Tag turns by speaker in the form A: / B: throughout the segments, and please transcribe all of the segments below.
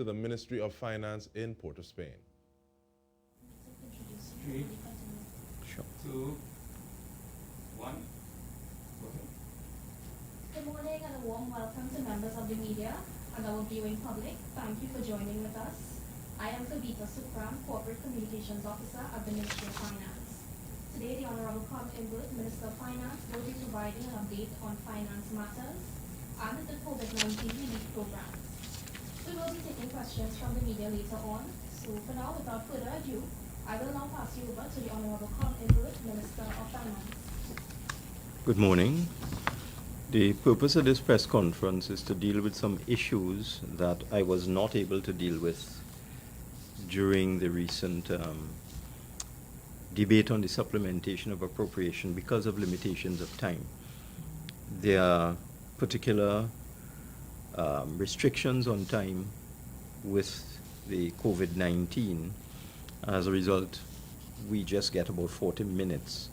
A: to the Ministry of Finance in Port of Spain.
B: 3,
C: Sure.
B: 2, 1. Go ahead.
D: Good morning and a warm welcome to members of the media and our viewing public. Thank you for joining with us. I am Kavita Supram, Corporate Communications Officer at the Ministry of Finance. Today, the Honorable Cobb Inwood, Minister of Finance, will be providing an update on finance matters and the COVID-19 relief programs. We will be taking questions from the media later on. So for now, without further ado, I will now pass you over to the Honorable Cobb Inwood, Minister of Finance.
C: Good morning. The purpose of this press conference is to deal with some issues that I was not able to deal with during the recent debate on the supplementation of appropriation because of limitations of time. There are particular restrictions on time with the COVID-19. As a result, we just get about 40 minutes.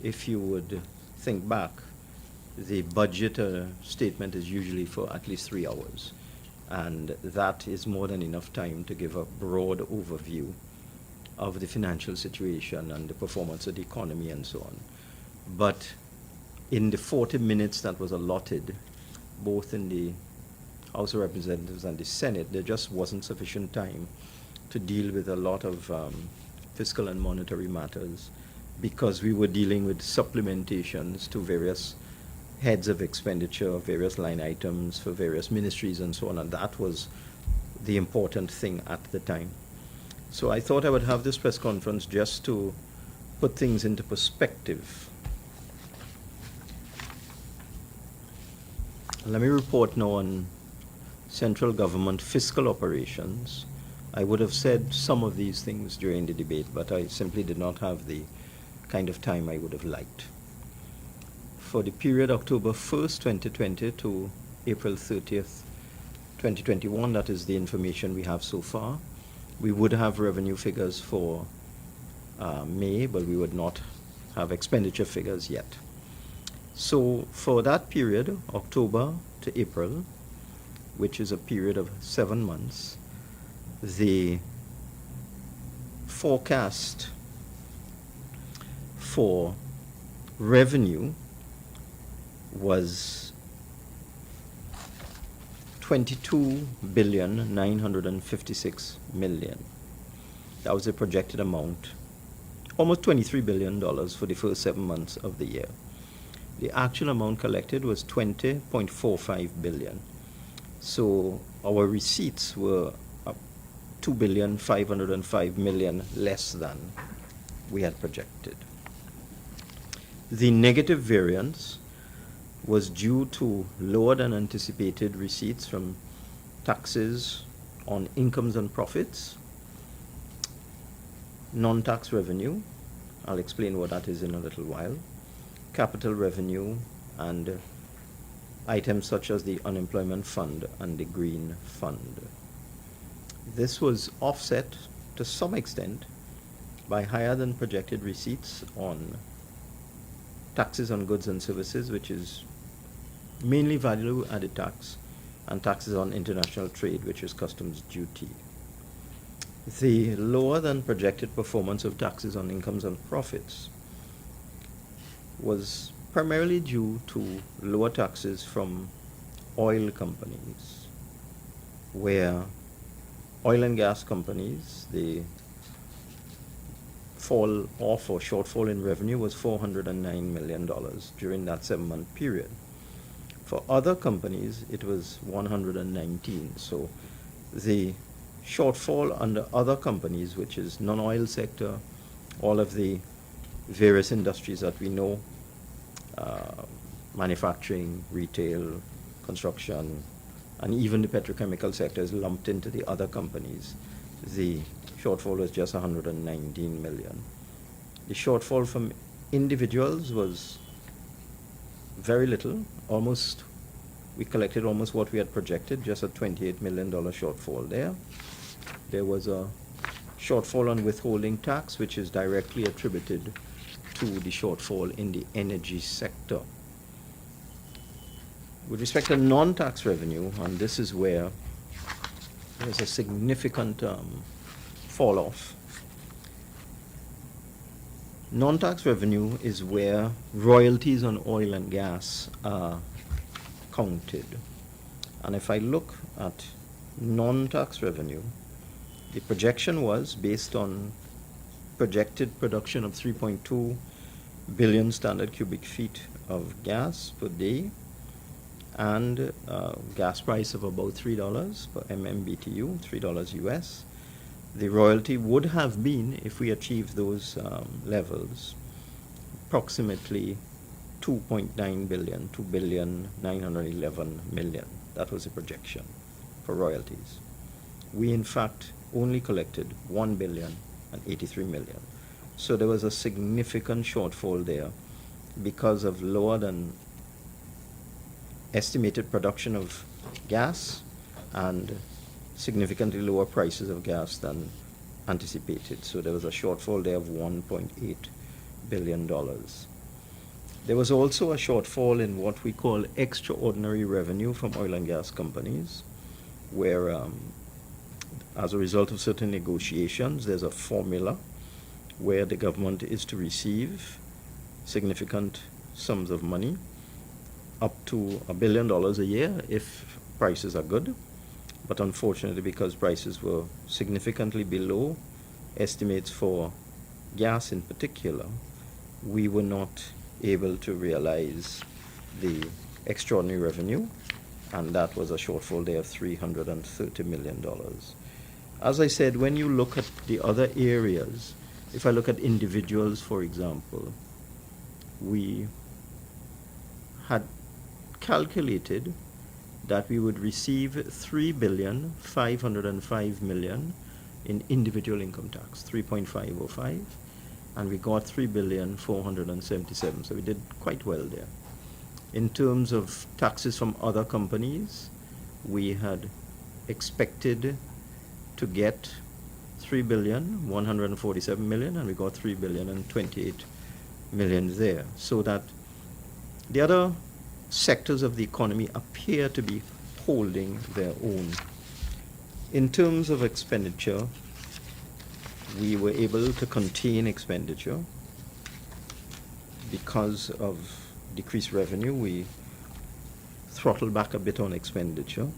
C: If you would think back, the budget statement is usually for at least 3 hours, and that is more than enough time to give a broad overview of the financial situation and the performance of the economy and so on. But in the 40 minutes that was allotted, both in the House of Representatives and the Senate, there just wasn't sufficient time to deal with a lot of fiscal and monetary matters because we were dealing with supplementations to various heads of expenditure, various line items for various ministries and so on, and that was the important thing at the time. So I thought I would have this press conference just to put things into perspective. Let me report now on central government fiscal operations. I would have said some of these things during the debate, but I simply did not have the kind of time I would have liked. For the period October 1st, 2020 to April 30th, 2021, that is the information we have so far. We would have revenue figures for May, but we would not have expenditure figures yet. So for that period, October to April, which is a period of 7 months, the forecast for revenue was $22,956,000,000. That was the projected amount, almost $23 billion for the first 7 months of the year. The actual amount collected was $20.45 billion. So our receipts were $2,505,000,000 less than we had projected. The negative variance was due to lower than anticipated receipts from taxes on incomes and profits, non-tax revenue, I'll explain what that is in a little while, capital revenue, and items such as the unemployment fund and the green fund. This was offset to some extent by higher than projected receipts on taxes on goods and services, which is mainly value added tax, and taxes on international trade, which is customs duty. The lower than projected performance of taxes on incomes and profits was primarily due to lower taxes from oil companies, where oil and gas companies, the fall off or shortfall in revenue was $409 million during that 7-month period. For other companies, it was 119. So the shortfall under other companies, which is non-oil sector, all of the various industries that we know, manufacturing, retail, construction, and even the petrochemical sector is lumped into the other companies. The shortfall was just 119 million. The shortfall from individuals was very little. We collected almost what we had projected, just a $28 million shortfall there. There was a shortfall on withholding tax, which is directly attributed to the shortfall in the energy sector. With respect to non-tax revenue, and this is where There was a significant fall off. Non-tax revenue is where royalties on oil and gas are counted. And if I look at non-tax revenue, the projection was based on projected production of 3.2 billion standard cubic feet of gas per day and gas price of about $3 per MMBTU, $3 US. The royalty would have been, if we achieve those levels, approximately 2.9 billion, 2,911 million. That was the projection for royalties. We in fact only collected 1,083 million. So there was a significant shortfall there because of lower than estimated production of gas and significantly lower prices of gas than anticipated. So there was a shortfall there of $1.8 billion. There was also a shortfall in what we call extraordinary revenue from oil and gas companies, where as a result of certain negotiations, there's a formula where the government is to receive significant sums of money, up to $1 billion a year if prices are good. But unfortunately, because prices were significantly below estimates for gas in particular, we were not able to realize the extraordinary revenue, and that was a shortfall there of $330 million. As I said, when you look at the other areas, if I look at individuals, for example, we had calculated that we would receive $3,505,000,000 in individual income tax, 3.505, and we got $3,477,000,000. So we did quite well there. In terms of taxes from other companies, we had expected to get $3,147,000,000, and we got $3,028,000,000 there. So that the other sectors of the economy appear to be holding their own. In terms of expenditure, we were able to contain expenditure because of decreased revenue. We throttled back a bit on expenditure.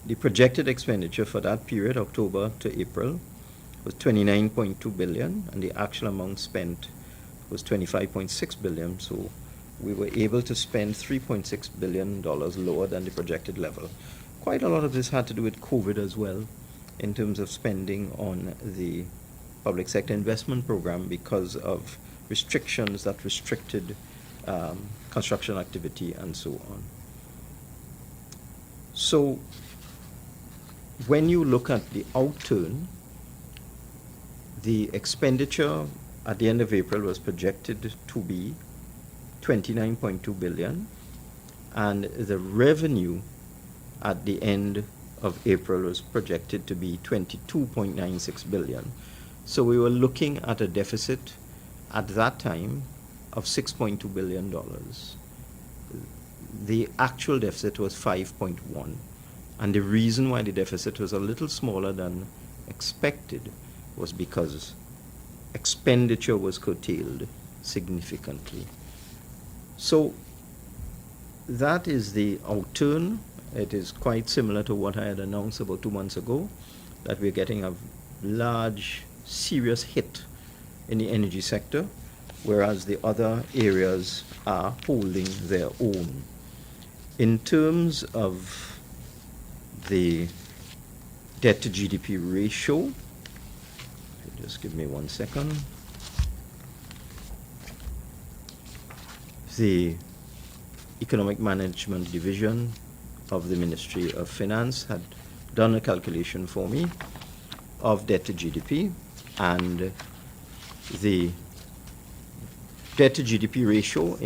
C: The projected expenditure for that period, October to April, was $29.2 billion, and the actual amount spent was $25.6 billion. So we were able to spend $3.6 billion lower than the projected level. Quite a lot of this had to do with COVID as well, in terms of spending on the public sector investment program because of restrictions that restricted construction activity and so on. So when you look at the outturn, the expenditure at the end of April was projected to be $29.2 billion, and the revenue at the end of April was projected to be $22.96 billion. So we were looking at a deficit at that time of $6.2 billion. The actual deficit was 5.1, and the reason why the deficit was a little smaller than expected was because expenditure was curtailed significantly. So that is the outturn. It is quite similar to what I had announced about 2 months ago, that we're getting a large, serious hit in the energy sector, whereas the other areas are holding their own. In terms of the debt to GDP ratio, just give me 1 second. The Economic Management Division of the Ministry of Finance had done a calculation for me of debt to GDP, and the debt to GDP ratio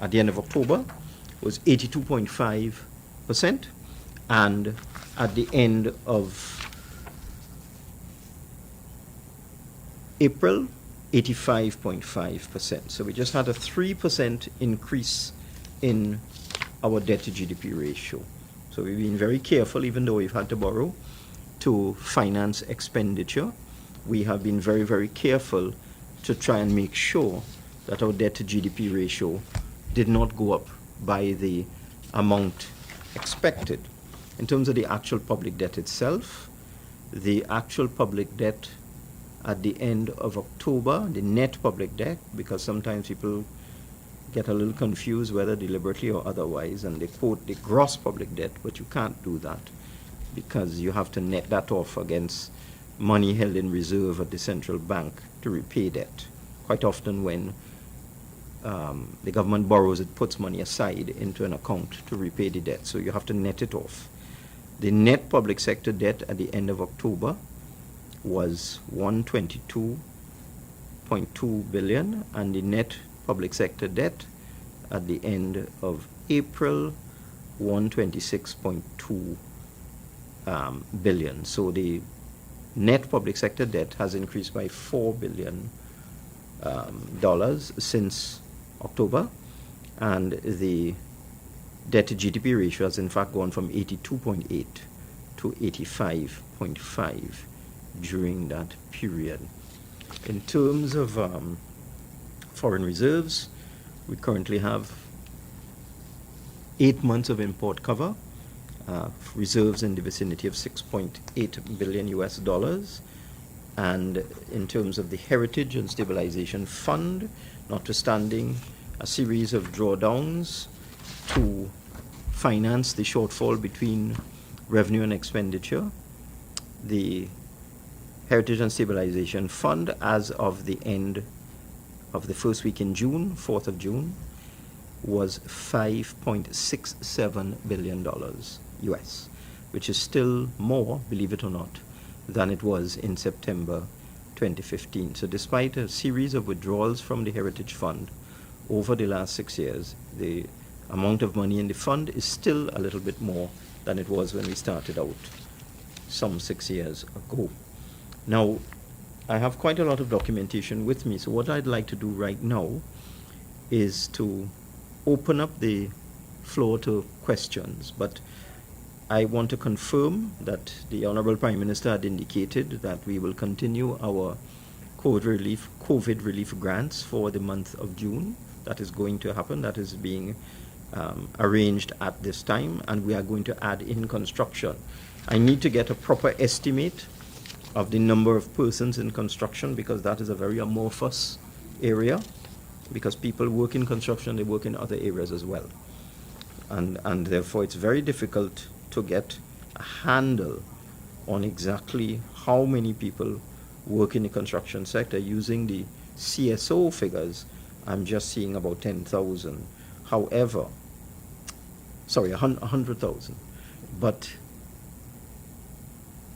C: at the end of October was 82.5%, and at the end of April, 85.5%. So we just had a 3% increase in our debt to GDP ratio. So we've been very careful, even though we've had to borrow, to finance expenditure. We have been very, very careful to try and make sure that our debt to GDP ratio did not go up by the amount expected. In terms of the actual public debt itself, the actual public debt at the end of October, the net public debt, because sometimes people get a little confused whether deliberately or otherwise, and they quote the gross public debt, but you can't do that because you have to net that off against money held in reserve at the central bank to repay debt. Quite often when the government borrows, it puts money aside into an account to repay the debt, so you have to net it off. The net public sector debt at the end of October was $122.2 billion, and the net public sector debt at the end of April, $126.2 billion. So the net public sector debt has increased by $4 billion since October, and the debt to GDP ratio has in fact gone from 82.8 to 85.5 during that period. In terms of foreign reserves, we currently have 8 months of import cover, reserves in the vicinity of $6.8 billion US. And in terms of the Heritage and Stabilization Fund, notwithstanding a series of drawdowns to finance the shortfall between revenue and expenditure, the Heritage and Stabilization Fund, as of the end of the first week in June, 4th of June, was $5.67 billion US, which is still more, believe it or not, than it was in September 2015. So despite a series of withdrawals from the Heritage Fund over the last 6 years, the amount of money in the fund is still a little bit more than it was when we started out some 6 years ago. Now, I have quite a lot of documentation with me, so what I'd like to do right now is to open up the floor to questions, but I want to confirm that the Honorable Prime Minister had indicated that we will continue our COVID relief grants for the month of June. That is going to happen. That is being arranged at this time, and we are going to add in construction. I need to get a proper estimate of the number of persons in construction, because that is a very amorphous area, because people work in construction, they work in other areas as well. And therefore it's very difficult to get a handle on exactly how many people work in the construction sector. Using the CSO figures, I'm just seeing about 10,000. However, sorry, 100,000. But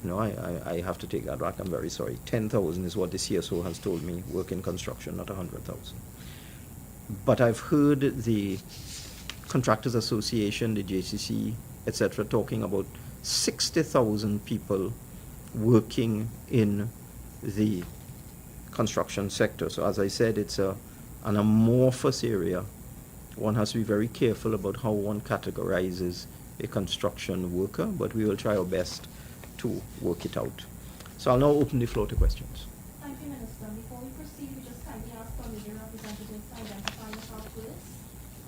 C: no, I have to take that back. I'm very sorry. 10,000 is what the CSO has told me work in construction, not 100,000. But I've heard the Contractors Association, the JCC, etc., talking about 60,000 people working in the construction sector. So as I said, it's an amorphous area. One has to be very careful about how one categorizes a construction worker, but we will try our best to work it out. So I'll now open the floor to questions.
D: Thank you, Minister. Before we proceed, we just kindly ask our media representatives to identify yourself first.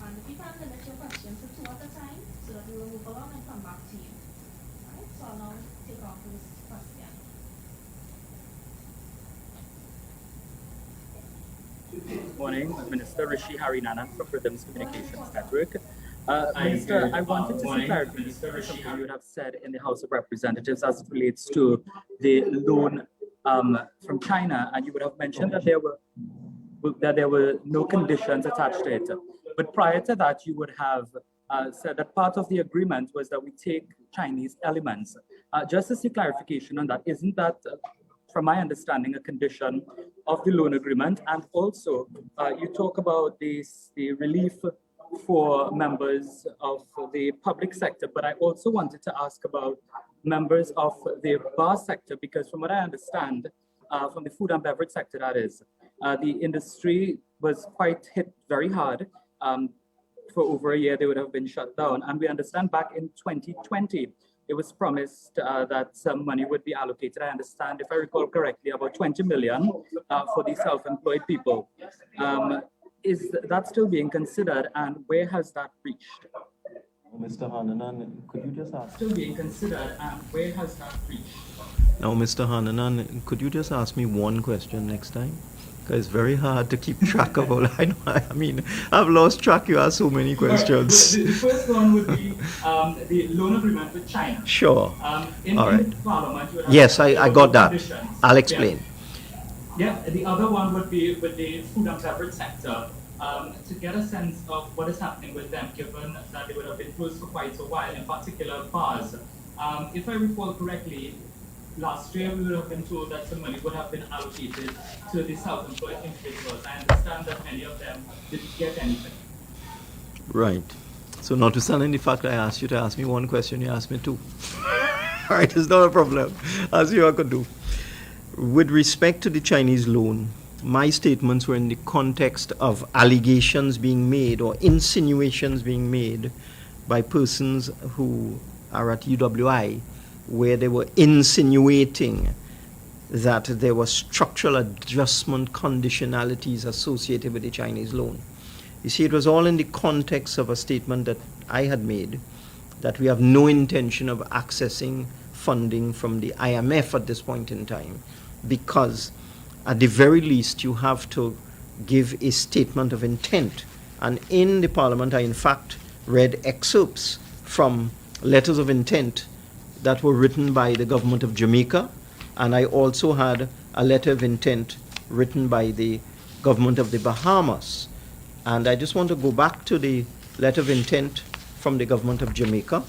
D: And if you can limit your questions to 2 at a time, so that we will move along and come back to you. Alright, so I'll now take our first question.
E: Good morning, Minister Rishi Harinanan from Rhythms Communications Network. Minister, I wanted to see clarification on something you would have said in the House of Representatives as it relates to the loan from China, and you would have mentioned that there were no conditions attached to it. But prior to that, you would have said that part of the agreement was that we take Chinese elements. Just to see clarification on that, isn't that, from my understanding, a condition of the loan agreement? And also, you talk about the relief for members of the public sector, but I also wanted to ask about members of the bar sector, because from what I understand, from the food and beverage sector, that is, the industry was quite hit very hard. For over a year, they would have been shut down. And we understand back in 2020, it was promised that some money would be allocated. I understand, if I recall correctly, about 20 million for the self-employed people. Is that still being considered, and where has that reached?
C: Mr. Hananan, could you just ask?
E: Still being considered, and where has that reached?
C: Now, Mr. Hananan, could you just ask me one question next time? Because it's very hard to keep track of all. I mean, I've lost track. You ask so many questions.
E: The first one would be the loan agreement with China.
C: Sure.
E: In Parliament, you would have
C: Yes, I got that.
E: conditions.
C: I'll explain.
E: Yeah, the other one would be with the food and beverage sector. To get a sense of what is happening with them, given that they would have been closed for quite a while, in particular bars. If I recall correctly, last year we would have been told that some money would have been allocated to the self-employed individuals. I understand that many of them didn't get anything.
C: Right. So notwithstanding the fact I asked you to ask me one question, you asked me two. All right, it's not a problem. As you could do. With respect to the Chinese loan, my statements were in the context of allegations being made or insinuations being made by persons who are at UWI, where they were insinuating that there were structural adjustment conditionalities associated with the Chinese loan. You see, it was all in the context of a statement that I had made that we have no intention of accessing funding from the IMF at this point in time, because at the very least you have to give a statement of intent. And in the Parliament, I in fact read excerpts from letters of intent that were written by the government of Jamaica, and I also had a letter of intent written by the government of the Bahamas. And I just want to go back to the letter of intent from the government of Jamaica.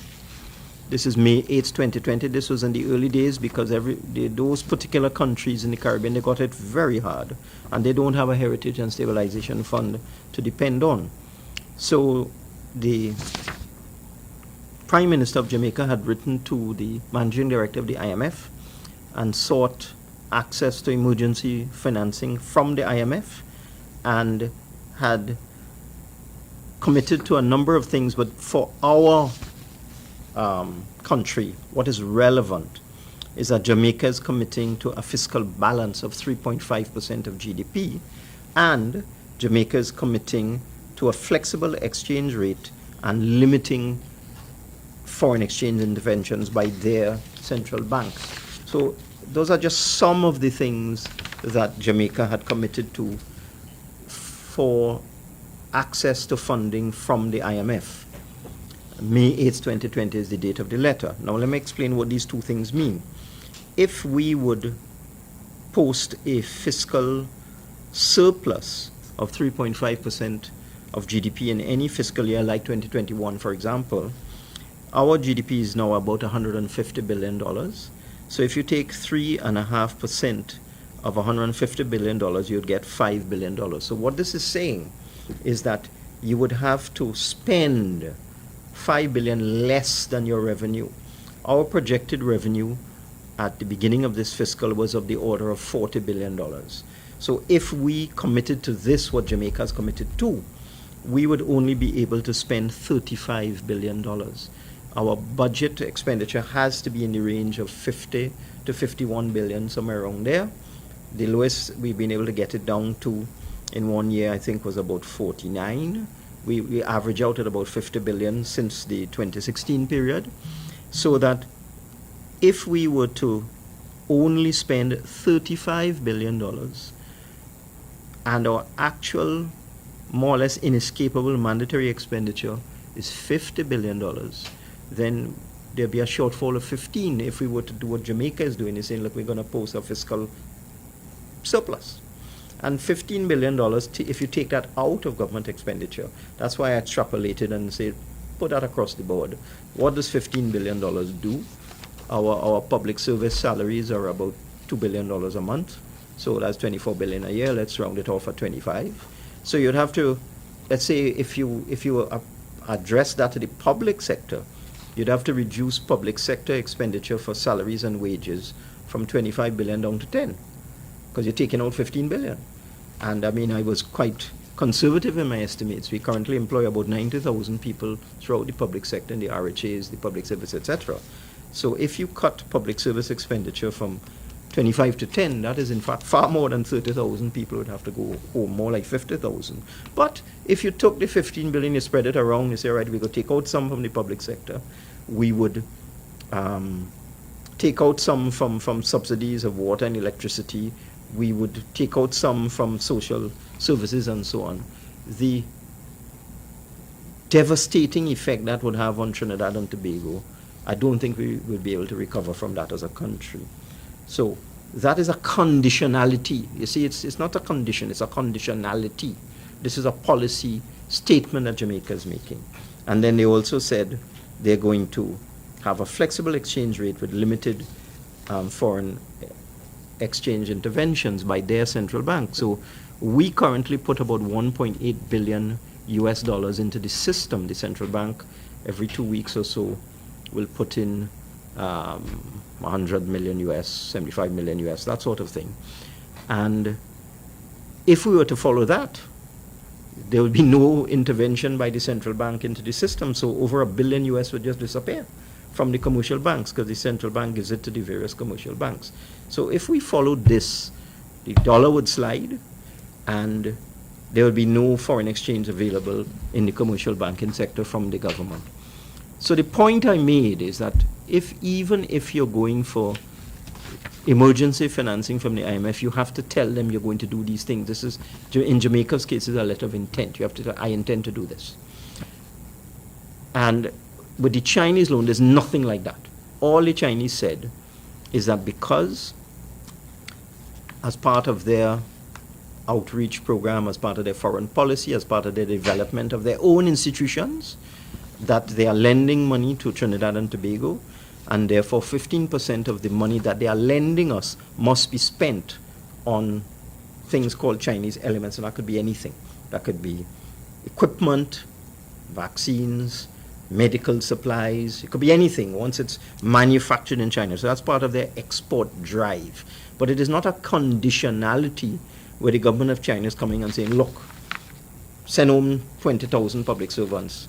C: This is May 8, 2020. This was in the early days because those particular countries in the Caribbean, they got it very hard, and they don't have a heritage and stabilization fund to depend on. So the Prime Minister of Jamaica had written to the Managing Director of the IMF and sought access to emergency financing from the IMF, and had committed to a number of things. But for our country, what is relevant is that Jamaica is committing to a fiscal balance of 3.5% of GDP, and Jamaica is committing to a flexible exchange rate and limiting foreign exchange interventions by their central bank. So those are just some of the things that Jamaica had committed to for access to funding from the IMF. May 8, 2020 is the date of the letter. Now let me explain what these two things mean. If we would post a fiscal surplus of 3.5% of GDP in any fiscal year like 2021, for example, our GDP is now about $150 billion. So if you take 3.5% of $150 billion, you'd get $5 billion. So what this is saying is that you would have to spend $5 billion less than your revenue. Our projected revenue at the beginning of this fiscal was of the order of $40 billion. So if we committed to this, what Jamaica has committed to, we would only be able to spend $35 billion. Our budget expenditure has to be in the range of 50 to 51 billion, somewhere around there. The lowest we've been able to get it down to in 1 year, I think, was about 49. We average out at about 50 billion since the 2016 period. So that if we were to only spend $35 billion and our actual, more or less inescapable mandatory expenditure is $50 billion, then there'd be a shortfall of 15 if we were to do what Jamaica is doing, is saying, look, we're going to post a fiscal surplus. And $15 billion, if you take that out of government expenditure, that's why I extrapolated and said, put that across the board. What does $15 billion do? Our public service salaries are about $2 billion a month, so that's $24 billion a year. Let's round it off at 25. So you'd have to, let's say, if you address that to the public sector, you'd have to reduce public sector expenditure for salaries and wages from 25 billion down to 10, because you're taking out 15 billion. And I mean, I was quite conservative in my estimates. We currently employ about 90,000 people throughout the public sector, in the RHAs, the public service, etc. So if you cut public service expenditure from 25 to 10, that is in fact far more than 30,000 people would have to go home, more like 50,000. But if you took the 15 billion, you spread it around, you say, all right, we could take out some from the public sector, we would take out some from subsidies of water and electricity, we would take out some from social services and so on. The devastating effect that would have on Trinidad and Tobago, I don't think we will be able to recover from that as a country. So that is a conditionality. You see, it's not a condition, it's a conditionality. This is a policy statement that Jamaica is making. And then they also said they're going to have a flexible exchange rate with limited foreign exchange interventions by their central bank. So we currently put about 1.8 billion US dollars into the system. The central bank every 2 weeks or so will put in 100 million US, 75 million US, that sort of thing. And if we were to follow that, there will be no intervention by the central bank into the system. So over $1 billion US would just disappear from the commercial banks because the central bank gives it to the various commercial banks. So if we followed this, the dollar would slide and there will be no foreign exchange available in the commercial banking sector from the government. So the point I made is that even if you're going for emergency financing from the IMF, you have to tell them you're going to do these things. This is, in Jamaica's case, is a letter of intent. You have to say, I intend to do this. And with the Chinese loan, there's nothing like that. All the Chinese said is that because, as part of their outreach program, as part of their foreign policy, as part of their development of their own institutions, that they are lending money to Trinidad and Tobago, and therefore 15% of the money that they are lending us must be spent on things called Chinese elements, and that could be anything. That could be equipment, vaccines, medical supplies, it could be anything once it's manufactured in China. So that's part of their export drive. But it is not a conditionality where the government of China is coming and saying, look, send home 20,000 public servants,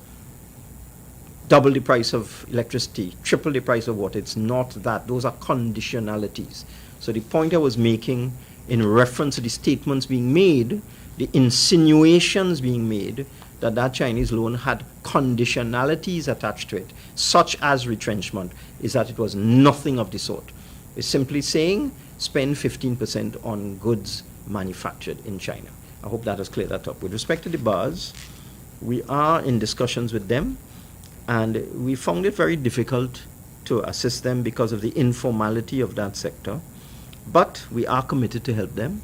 C: double the price of electricity, triple the price of water. It's not that. Those are conditionalities. So the point I was making in reference to the statements being made, the insinuations being made, that Chinese loan had conditionalities attached to it, such as retrenchment, is that it was nothing of the sort. It's simply saying spend 15% on goods manufactured in China. I hope that has cleared that up. With respect to the bars, we are in discussions with them, and we found it very difficult to assist them because of the informality of that sector. But we are committed to help them,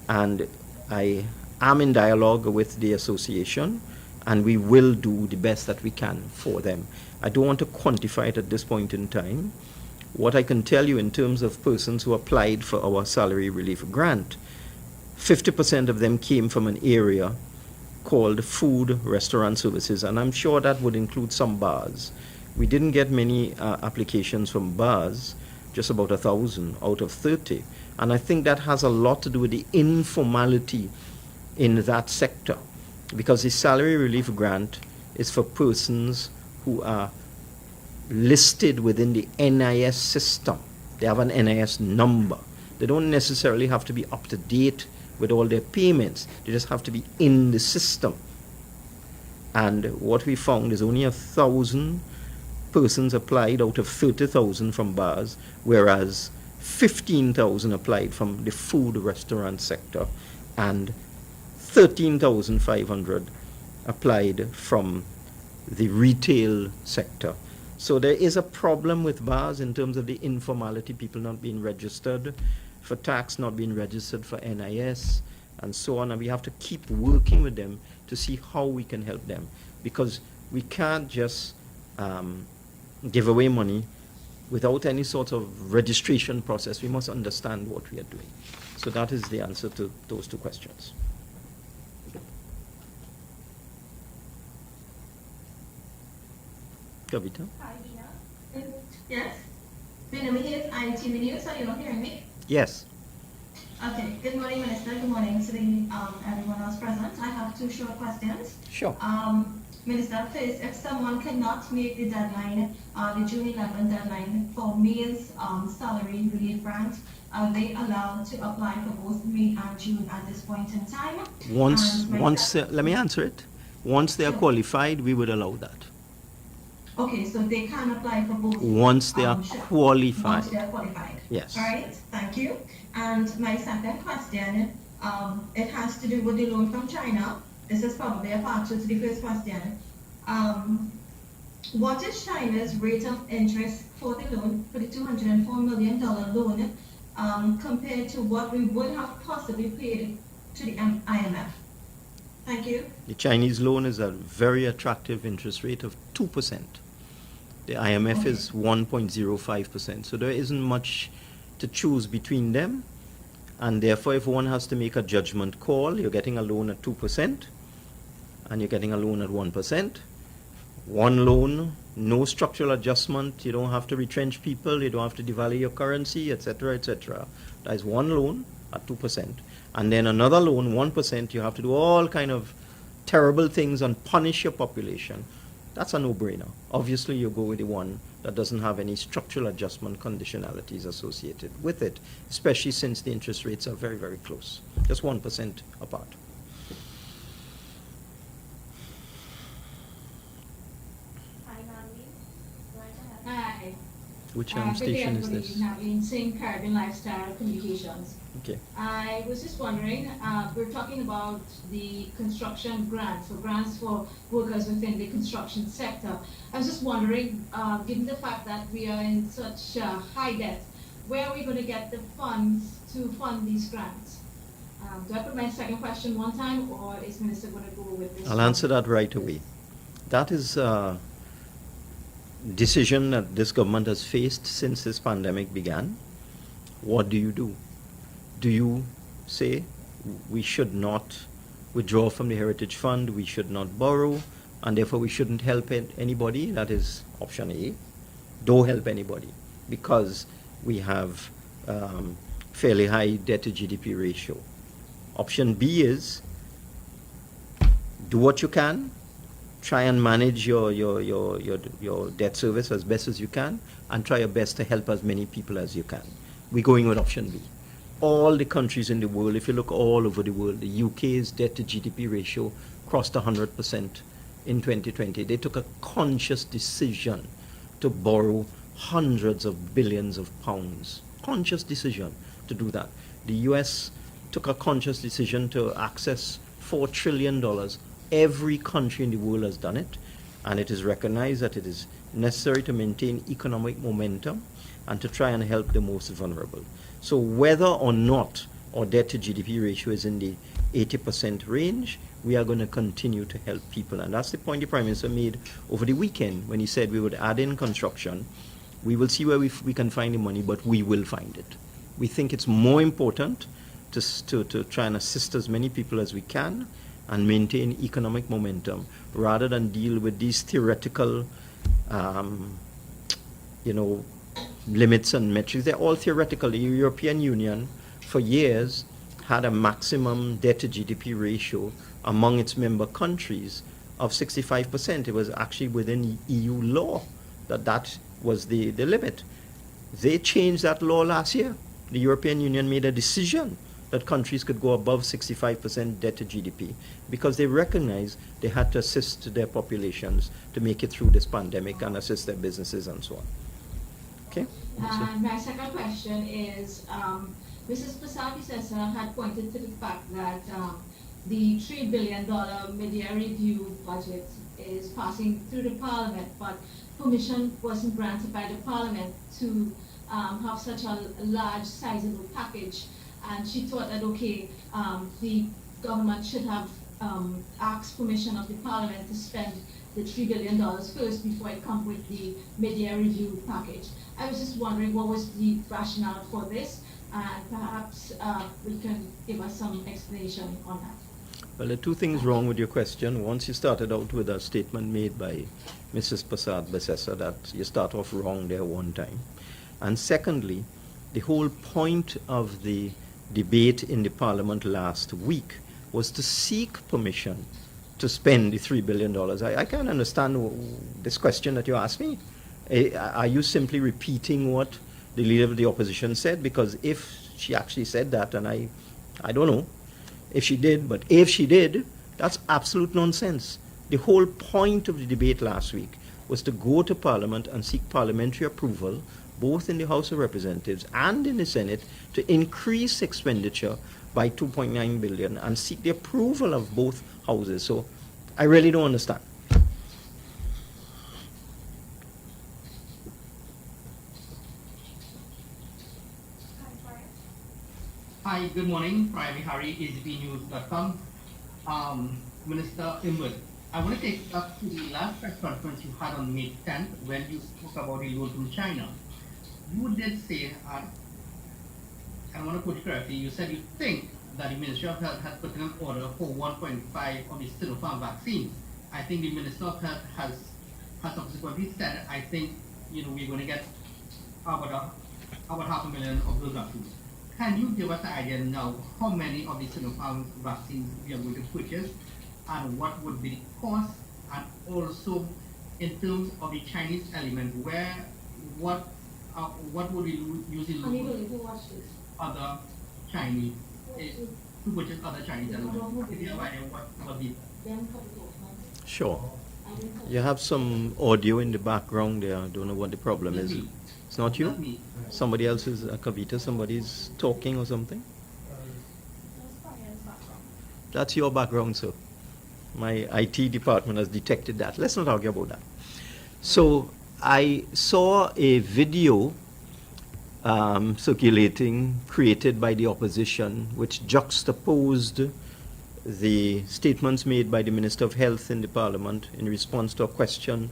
C: and I am in dialogue with the association, and we will do the best that we can for them. I don't want to quantify it at this point in time. What I can tell you in terms of persons who applied for our salary relief grant, 50% of them came from an area called food restaurant services, and I'm sure that would include some bars. We didn't get many applications from bars, just about 1,000 out of 30. And I think that has a lot to do with the informality in that sector, because the salary relief grant is for persons who are listed within the NIS system. They have an NIS number. They don't necessarily have to be up to date with all their payments. They just have to be in the system. And what we found is only 1,000 persons applied out of 30,000 from bars, whereas 15,000 applied from the food restaurant sector, and 13,500 applied from the retail sector. So there is a problem with bars in terms of the informality, people not being registered for tax, not being registered for NIS, and so on. And we have to keep working with them to see how we can help them, because we can't just give away money without any sort of registration process. We must understand what we are doing. So that is the answer to those two questions. Kavita?
D: Hi, Dina.
F: Yes. My name is ITV News. Are you not hearing me?
C: Yes.
F: Okay. Good morning, Minister. Good morning to everyone else present. I have two short questions.
C: Sure.
F: Minister, please, if someone cannot make the deadline, the June 11 deadline for May's salary relief grant, are they allowed to apply for both May and June at this point in time?
C: Let me answer it. Once they are
F: Sure.
C: qualified, we would allow that.
F: Okay, so they can apply for both.
C: Once they are qualified.
F: Once they are qualified.
C: Yes.
F: All right, thank you. And my second question, it has to do with the loan from China. This is probably a part two to the first question. What is China's rate of interest for the loan, for the $204 million loan, compared to what we would have possibly paid to the IMF? Thank you.
C: The Chinese loan is a very attractive interest rate of 2%. The IMF is 1.05%. So there isn't much to choose between them. And therefore, if one has to make a judgment call, you're getting a loan at 2% and you're getting a loan at 1%. One loan, no structural adjustment. You don't have to retrench people. You don't have to devalue your currency, etc., etc. That is one loan at 2%. And then another loan, 1%, you have to do all kind of terrible things and punish your population. That's a no-brainer. Obviously, you go with the one that doesn't have any structural adjustment conditionalities associated with it, especially since the interest rates are very, very close, just 1% apart.
D: Hi, Natalie. Right ahead.
G: Hi.
C: Which
G: Good day,
C: station is
G: everybody.
C: this?
G: Natalie Singh, Caribbean Lifestyle Communications.
C: Okay.
G: I was just wondering, we're talking about the construction grants, so grants for workers within the construction sector. I was just wondering, given the fact that we are in such high debt, where are we going to get the funds to fund these grants? Do I put my second question one time, or is Minister going to go with this?
C: I'll answer that right away. That is a decision that this government has faced since this pandemic began. What do you do? Do you say we should not withdraw from the Heritage Fund, we should not borrow, and therefore we shouldn't help anybody? That is option A. Don't help anybody because we have fairly high debt to GDP ratio. Option B is do what you can, try and manage your debt service as best as you can, and try your best to help as many people as you can. We're going with option B. All the countries in the world, if you look all over the world, the UK's debt to GDP ratio crossed 100% in 2020. They took a conscious decision to borrow hundreds of billions of pounds. Conscious decision to do that. The US took a conscious decision to access $4 trillion. Every country in the world has done it, and it is recognized that it is necessary to maintain economic momentum and to try and help the most vulnerable. So whether or not our debt to GDP ratio is in the 80% range, we are going to continue to help people. And that's the point the Prime Minister made over the weekend when he said we would add in construction. We will see where we can find the money, but we will find it. We think it's more important to try and assist as many people as we can and maintain economic momentum rather than deal with these theoretical limits and metrics. They're all theoretical. The European Union for years had a maximum debt to GDP ratio among its member countries of 65%. It was actually within EU law that was the limit. They changed that law last year. The European Union made a decision that countries could go above 65% debt to GDP because they recognized they had to assist their populations to make it through this pandemic and assist their businesses and so on. Okay?
G: My second question is, Mrs. Prasad-Bissessar had pointed to the fact that the $3 billion mid-year review budget is passing through the Parliament, but permission wasn't granted by the Parliament to have such a large, sizable package. And she thought that, okay, the government should have asked permission of the Parliament to spend the $3 billion first before it comes with the mid-year review package. I was just wondering what was the rationale for this, and perhaps we can give us some explanation on that.
C: Well, there are two things wrong with your question. Once you started out with a statement made by Mrs. Prasad-Bissessar that you start off wrong there one time. And secondly, the whole point of the debate in the Parliament last week was to seek permission to spend the $3 billion. I can't understand this question that you asked me. Are you simply repeating what the leader of the opposition said? Because if she actually said that, and I don't know if she did, but if she did, that's absolute nonsense. The whole point of the debate last week was to go to Parliament and seek parliamentary approval, both in the House of Representatives and in the Senate, to increase expenditure by $2.9 billion and seek the approval of both houses. So I really don't understand.
H: Hi, good morning. Brian Harry, AZBnews.com. Minister Imwood, I want to take up to the last press conference you had on May 10th when you spoke about the loan from China. You did say, I want to quote you correctly, you said you think that the Ministry of Health has put in an order for 1.5 of the Sinopharm vaccines. I think the Minister of Health has subsequently said, I think, we're going to get about 500,000 of those vaccines. Can you give us an idea now how many of the Sinopharm vaccines we are going to purchase and what would be the cost, and also in terms of the Chinese element, what would we use in other Chinese to purchase other Chinese elements? If you have an idea what the
C: Sure. You have some audio in the background there. I don't know what the problem is. It's not you?
H: Not me.
C: Somebody else is a Kavita, somebody's talking or something? That's your background, sir. My IT department has detected that. Let's not argue about that. So I saw a video circulating, created by the opposition, which juxtaposed the statements made by the Minister of Health in the Parliament in response to a question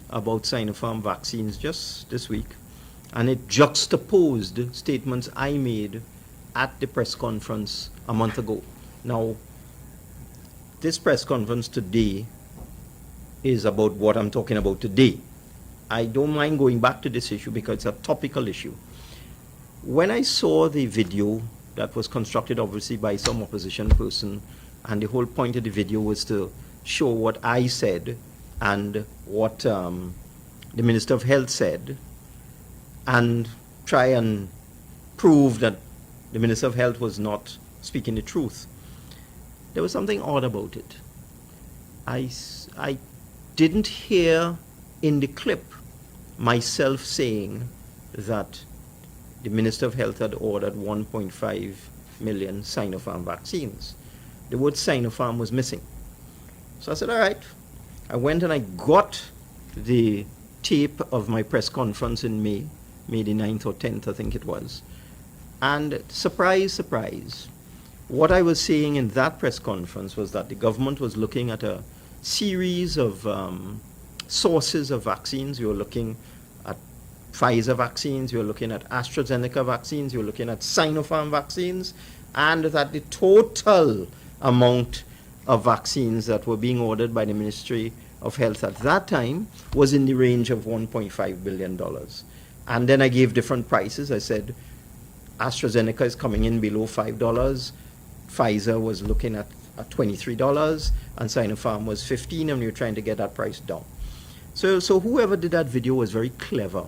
C: about Sinopharm vaccines just this week. And it juxtaposed statements I made at the press conference a month ago. Now, this press conference today is about what I'm talking about today. I don't mind going back to this issue because it's a topical issue. When I saw the video that was constructed obviously by some opposition person, and the whole point of the video was to show what I said and what the Minister of Health said, and try and prove that the Minister of Health was not speaking the truth, there was something odd about it. I didn't hear in the clip myself saying that the Minister of Health had ordered 1.5 million Sinopharm vaccines. The word Sinopharm was missing. So I said, all right. I went and I got the tape of my press conference in May the 9th or 10th, I think it was. And surprise, surprise, what I was saying in that press conference was that the government was looking at a series of sources of vaccines. We were looking at Pfizer vaccines, we were looking at AstraZeneca vaccines, we were looking at Sinopharm vaccines, and that the total amount of vaccines that were being ordered by the Ministry of Health at that time was in the range of $1.5 billion. And then I gave different prices. I said AstraZeneca is coming in below $5. Pfizer was looking at $23, and Sinopharm was $15, and we were trying to get that price down. So whoever did that video was very clever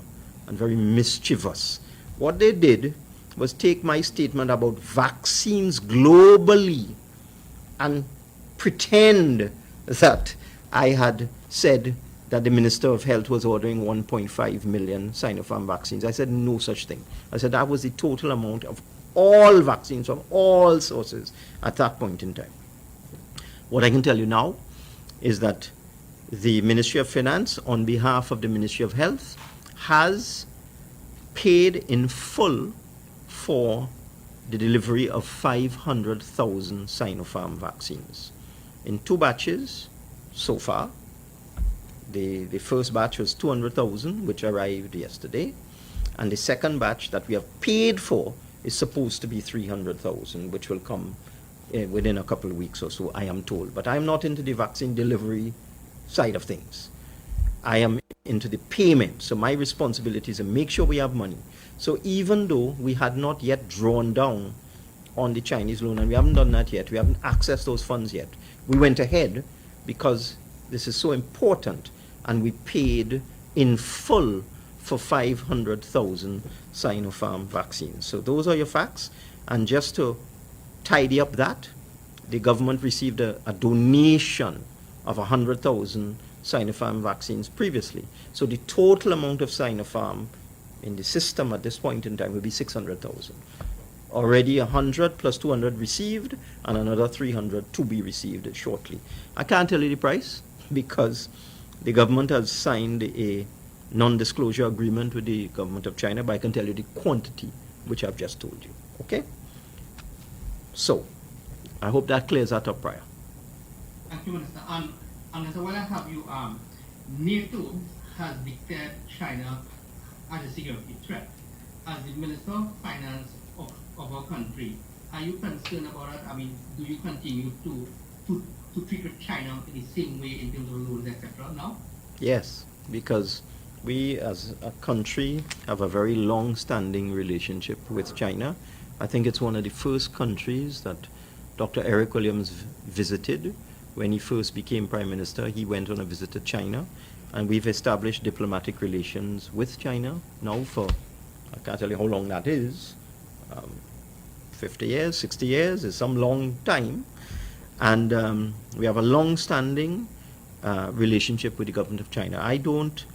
C: and very mischievous. What they did was take my statement about vaccines globally and pretend that I had said that the Minister of Health was ordering 1.5 million Sinopharm vaccines. I said no such thing. I said that was the total amount of all vaccines from all sources at that point in time. What I can tell you now is that the Ministry of Finance, on behalf of the Ministry of Health, has paid in full for the delivery of 500,000 Sinopharm vaccines in 2 batches so far. The first batch was 200,000, which arrived yesterday, and the second batch that we have paid for is supposed to be 300,000, which will come within a couple of weeks or so, I am told. But I am not into the vaccine delivery side of things. I am into the payment, so my responsibility is to make sure we have money. So even though we had not yet drawn down on the Chinese loan, and we haven't done that yet, we haven't accessed those funds yet, we went ahead because this is so important, and we paid in full for 500,000 Sinopharm vaccines. So those are your facts. And just to tidy up that, the government received a donation of 100,000 Sinopharm vaccines previously. So the total amount of Sinopharm in the system at this point in time will be 600,000. Already 100 plus 200 received, and another 300 to be received shortly. I can't tell you the price because the government has signed a non-disclosure agreement with the government of China, but I can tell you the quantity, which I've just told you. Okay? So, I hope that clears that up prior.
H: Thank you, Minister. And as well, I have you, NATO has declared China as a security threat. As the Minister of Finance of our country, are you concerned about that? I mean, do you continue to treat China in the same way in terms of loans, etc. now?
C: Yes, because we as a country have a very long-standing relationship with China. I think it's one of the first countries that Dr. Eric Williams visited when he first became Prime Minister. He went on a visit to China, and we've established diplomatic relations with China now for, I can't tell you how long that is, 50 years, 60 years is some long time. And we have a long-standing relationship with the government of China. I don't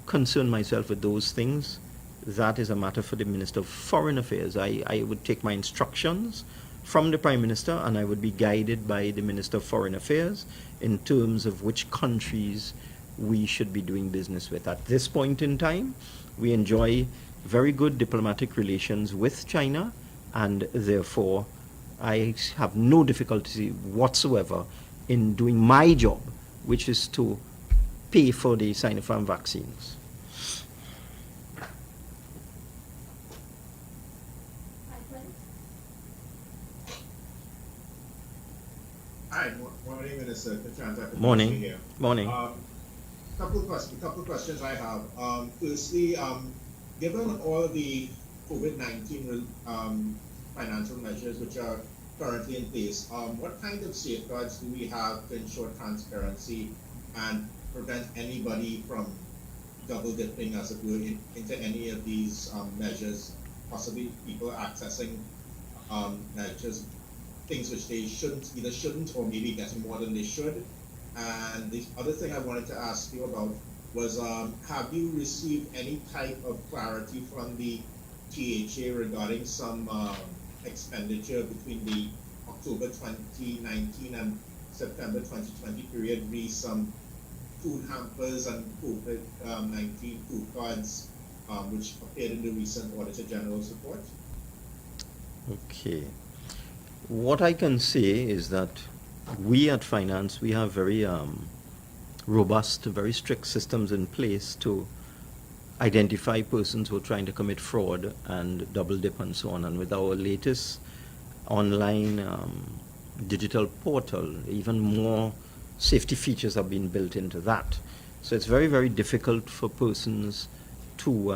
C: concern myself with those things. That is a matter for the Minister of Foreign Affairs. I would take my instructions from the Prime Minister, and I would be guided by the Minister of Foreign Affairs in terms of which countries we should be doing business with. At this point in time, we enjoy very good diplomatic relations with China, and therefore I have no difficulty whatsoever in doing my job, which is to pay for the Sinopharm vaccines.
I: Hi, morning, Minister.
C: Morning.
I: Here.
C: Morning.
I: Couple of questions I have. Firstly, given all the COVID-19 financial measures which are currently in place, what kind of safeguards do we have to ensure transparency and prevent anybody from double dipping, as it were, into any of these measures, possibly people accessing measures, things which they shouldn't or maybe getting more than they should? And the other thing I wanted to ask you about was, have you received any type of clarity from the THA regarding some expenditure between the October 2019 and September 2020 period, re some food hampers and COVID-19 food cards, which appeared in the recent Auditor General's report?
C: Okay. What I can say is that we at Finance, we have very robust, very strict systems in place to identify persons who are trying to commit fraud and double dip and so on. And with our latest online digital portal, even more safety features have been built into that. So it's very, very difficult for persons to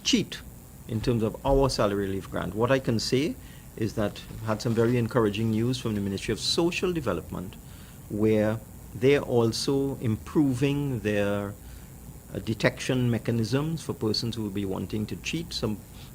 C: cheat in terms of our salary relief grant. What I can say is that I've had some very encouraging news from the Ministry of Social Development, where they're also improving their detection mechanisms for persons who will be wanting to cheat.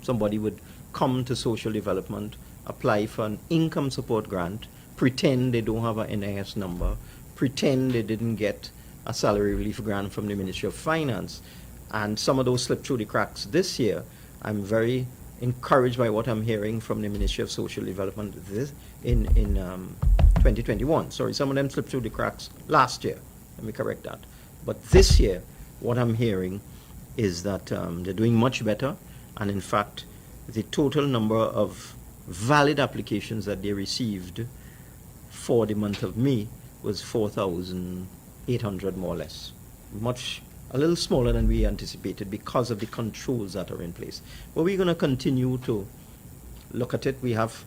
C: Somebody would come to Social Development, apply for an income support grant, pretend they don't have an NIS number, pretend they didn't get a salary relief grant from the Ministry of Finance, and some of those slipped through the cracks this year. I'm very encouraged by what I'm hearing from the Ministry of Social Development in 2021. Sorry, some of them slipped through the cracks last year. Let me correct that. But this year, what I'm hearing is that they're doing much better, and in fact, the total number of valid applications that they received for the month of May was 4,800 more or less. A little smaller than we anticipated because of the controls that are in place. But we're going to continue to look at it. We have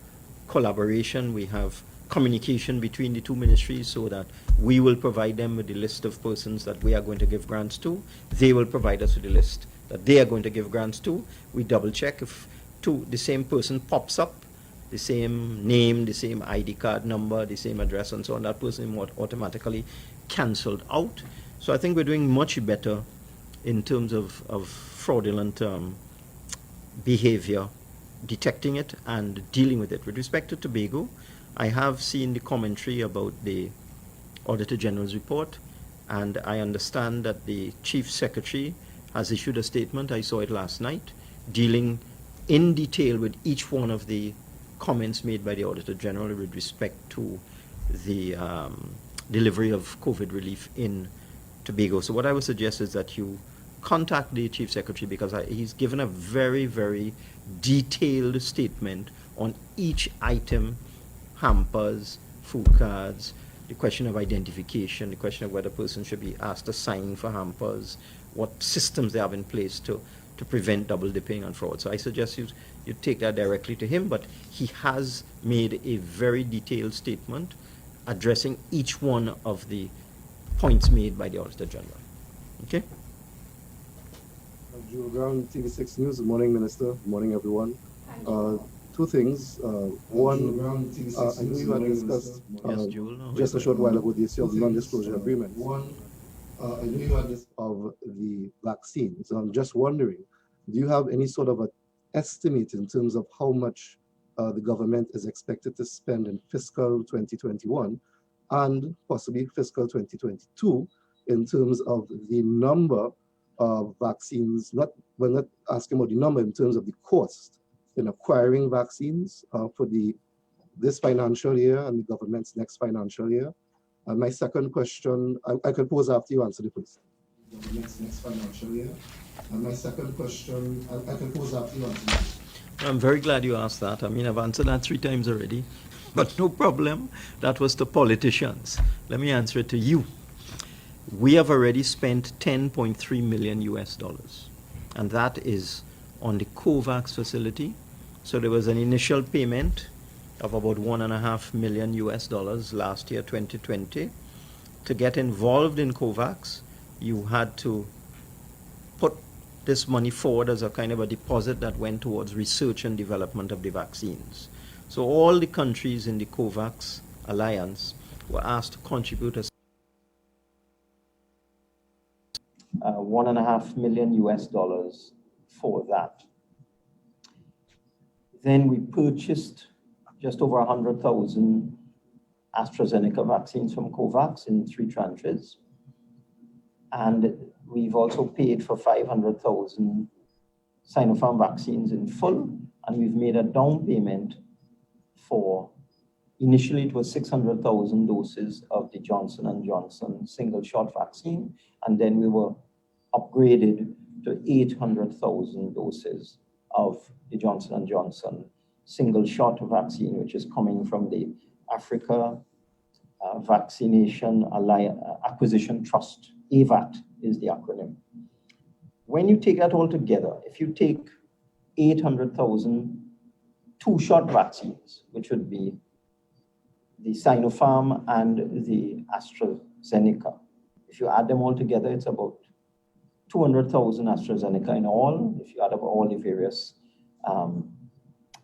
C: collaboration, we have communication between the two ministries so that we will provide them with the list of persons that we are going to give grants to. They will provide us with the list that they are going to give grants to. We double check if the same person pops up the same name, the same ID card number, the same address, and so on, that person is automatically cancelled out. So I think we're doing much better in terms of fraudulent behavior, detecting it and dealing with it. With respect to Tobago, I have seen the commentary about the Auditor General's report, and I understand that the Chief Secretary has issued a statement, I saw it last night, dealing in detail with each one of the comments made by the Auditor General with respect to the delivery of COVID relief in Tobago. So what I would suggest is that you contact the Chief Secretary, because he's given a very, very detailed statement on each item, hampers, food cards, the question of identification, the question of whether a person should be asked to sign for hampers, what systems they have in place to prevent double dipping and fraud. So I suggest you take that directly to him, but he has made a very detailed statement addressing each one of the points made by the Auditor General. Okay?
J: Joel Brown, TV6 News. Good morning, Minister. Good morning, everyone. Two things. One, I know you had discussed just a short while ago the issue of non-disclosure agreements. I know you had this of the vaccines. So I'm just wondering, do you have any sort of an estimate in terms of how much the government is expected to spend in fiscal 2021 and possibly fiscal 2022 in terms of the number of vaccines? We're not asking about the number in terms of the cost in acquiring vaccines for this financial year and the government's next financial year. And my second question, I could pose after you answer the first. Government's next financial year. And my second question, I could pose after you answer the first.
C: I'm very glad you asked that. I mean, I've answered that 3 times already, but no problem. That was to politicians. Let me answer it to you. We have already spent $10.3 million US, and that is on the COVAX facility. So there was an initial payment of about $1.5 million US last year, 2020. To get involved in COVAX, you had to put this money forward as a kind of a deposit that went towards research and development of the vaccines. So all the countries in the COVAX alliance were asked to contribute a $1.5 million US for that. Then we purchased just over 100,000 AstraZeneca vaccines from COVAX in 3 tranches. And we've also paid for 500,000 Sinopharm vaccines in full, and we've made a down payment for, initially it was 600,000 doses of the Johnson & Johnson single shot vaccine, and then we were upgraded to 800,000 doses of the Johnson & Johnson single shot vaccine, which is coming from the Africa Vaccination Acquisition Trust. AVAT is the acronym. When you take that all together, if you take 800,000 2-shot vaccines, which would be the Sinopharm and the AstraZeneca, if you add them all together, it's about 200,000 AstraZeneca in all. If you add up all the various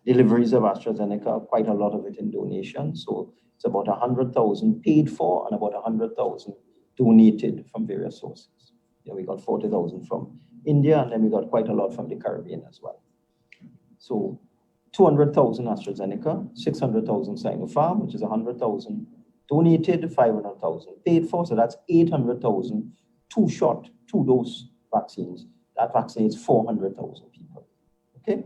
C: deliveries of AstraZeneca, quite a lot of it in donation. So it's about 100,000 paid for and about 100,000 donated from various sources. Yeah, we got 40,000 from India, and then we got quite a lot from the Caribbean as well. So 200,000 AstraZeneca, 600,000 Sinopharm, which is 100,000 donated, 500,000 paid for. So that's 800,000 2-shot, 2-dose vaccines. That vaccinates 400,000 people. Okay?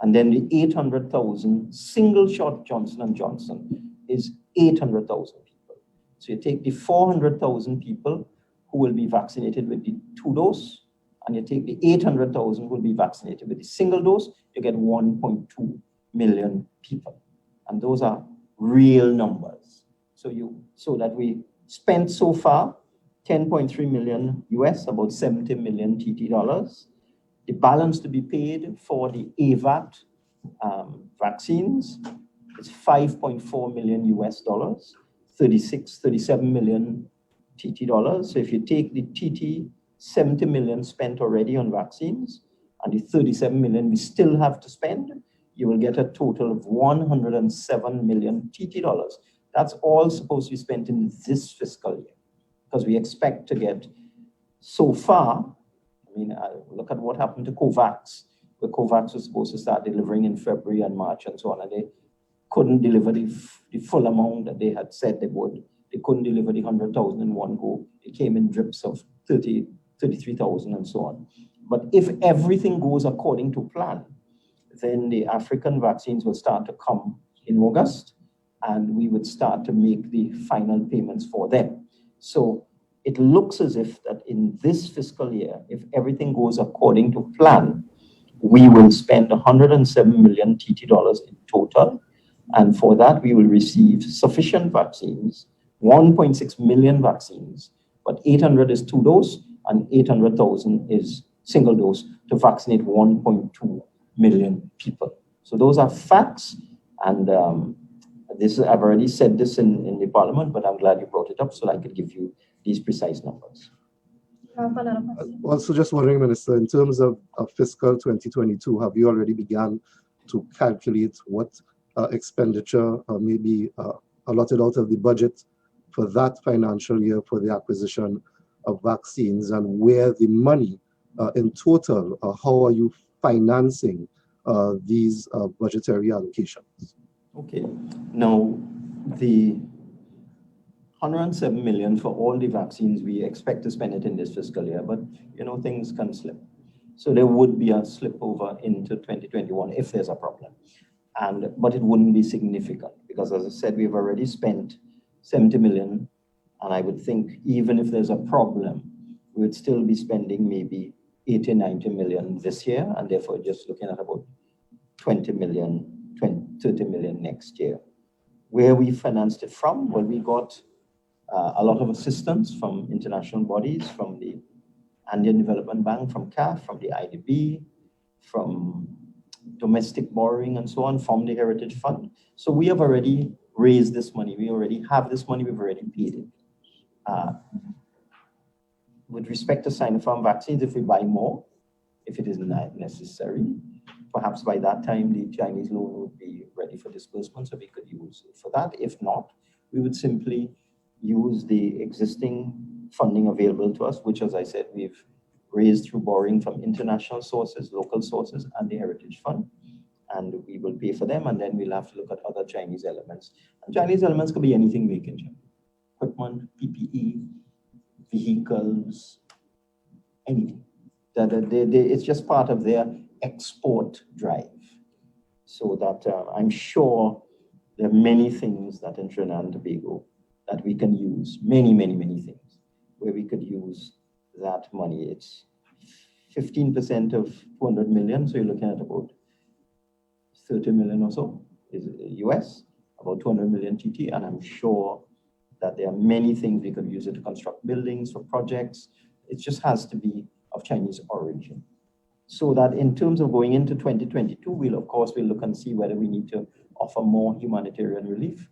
C: And then the 800,000 single-shot Johnson & Johnson is 800,000 people. So you take the 400,000 people who will be vaccinated with the 2-dose, and you take the 800,000 who will be vaccinated with the single dose, you get 1.2 million people. And those are real numbers. So that we spent so far 10.3 million US, about 70 million TT dollars. The balance to be paid for the AVAT vaccines is 5.4 million US dollars, 37 million TT dollars. So if you take the TT 70 million spent already on vaccines and the 37 million we still have to spend, you will get a total of 107 million TT dollars. That's all supposed to be spent in this fiscal year, because we expect to get, so far, I mean, look at what happened to COVAX, where COVAX was supposed to start delivering in February and March and so on, and they couldn't deliver the full amount that they had said they would. They couldn't deliver the 100,000 in one go. It came in drips of 33,000 and so on. But if everything goes according to plan, then the African vaccines will start to come in August, and we would start to make the final payments for them. So it looks as if that in this fiscal year, if everything goes according to plan, we will spend 107 million TT dollars in total. And for that, we will receive sufficient vaccines, 1.6 million vaccines, but 800 is 2-dose and 800,000 is single dose to vaccinate 1.2 million people. So those are facts. And I've already said this in the parliament, but I'm glad you brought it up so I could give you these precise numbers.
J: Also, just wondering, Minister, in terms of fiscal 2022, have you already begun to calculate what expenditure may be allotted out of the budget for that financial year for the acquisition of vaccines, and where the money in total, how are you financing these budgetary allocations?
C: Okay, now the 107 million for all the vaccines, we expect to spend it in this fiscal year, but things can slip. So there would be a slip over into 2021 if there's a problem. But it wouldn't be significant because, as I said, we've already spent 70 million. And I would think even if there's a problem, we would still be spending maybe 80, 90 million this year, and therefore just looking at about 30 million next year. Where we financed it from? Well, we got a lot of assistance from international bodies, from the Andean Development Bank, from CAF, from the IDB, from domestic borrowing and so on, from the Heritage Fund. So we have already raised this money. We already have this money. We've already paid it. With respect to Sinopharm vaccines, if we buy more, if it is not necessary, perhaps by that time the Chinese loan would be ready for disbursement, so we could use it for that. If not, we would simply use the existing funding available to us, which, as I said, we've raised through borrowing from international sources, local sources, and the Heritage Fund. And we will pay for them, and then we'll have to look at other Chinese elements. And Chinese elements could be anything made in China. Equipment, PPE, vehicles, anything. It's just part of their export drive. So that I'm sure there are many things that in Trinidad and Tobago that we can use, many, many, many things, where we could use that money. It's 15% of 200 million, so you're looking at about 30 million or so is US, about 200 million TT, and I'm sure that there are many things we could use it to construct buildings for projects. It just has to be of Chinese origin. So that in terms of going into 2022, we'll look and see whether we need to offer more humanitarian relief.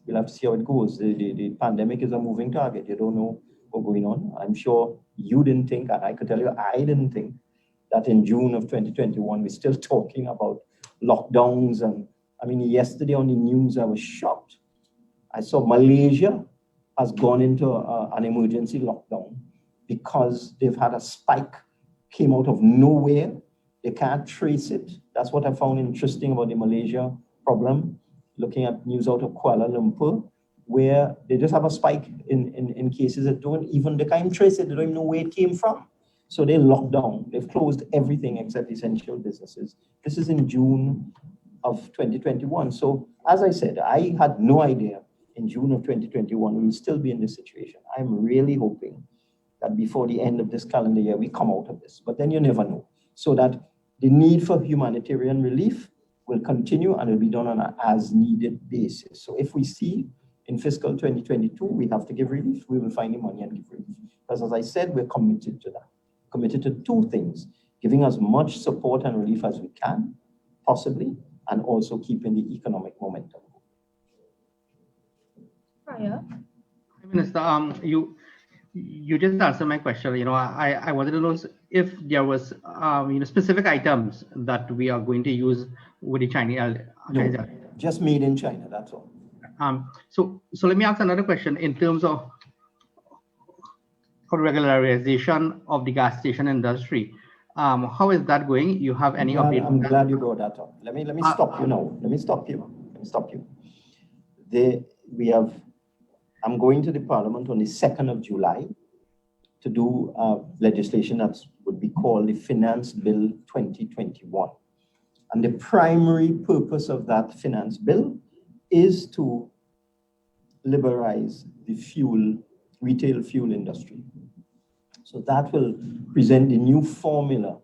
C: We'll have to see how it goes. The pandemic is a moving target. You don't know what's going on. I'm sure you didn't think, and I could tell you, I didn't think that in June of 2021, we're still talking about lockdowns. And I mean, yesterday on the news, I was shocked. I saw Malaysia has gone into an emergency lockdown because they've had a spike, came out of nowhere. They can't trace it. That's what I found interesting about the Malaysia problem, looking at news out of Kuala Lumpur, where they just have a spike in cases that they can't trace it. They don't even know where it came from. So they locked down. They've closed everything except essential businesses. This is in June of 2021. So as I said, I had no idea in June of 2021 we will still be in this situation. I'm really hoping that before the end of this calendar year, we come out of this. But then you never know. So that the need for humanitarian relief will continue and will be done on an as-needed basis. So if we see in fiscal 2022, we have to give relief, we will find the money and give relief. Because as I said, we're committed to that. Committed to two things: giving as much support and relief as we can, possibly, and also keeping the economic momentum.
D: Prior.
H: Minister, you just answered my question. I wanted to know if there was specific items that we are going to use with the Chinese.
C: No, just made in China, that's all.
H: So let me ask another question in terms of regularization of the gas station industry. How is that going? You have any update?
C: I'm glad you brought that up. Let me stop you now. Let me stop you. I'm going to the Parliament on the 2nd of July to do legislation that would be called the Finance Bill 2021. And the primary purpose of that finance bill is to liberalize the retail fuel industry. So that will present the new formula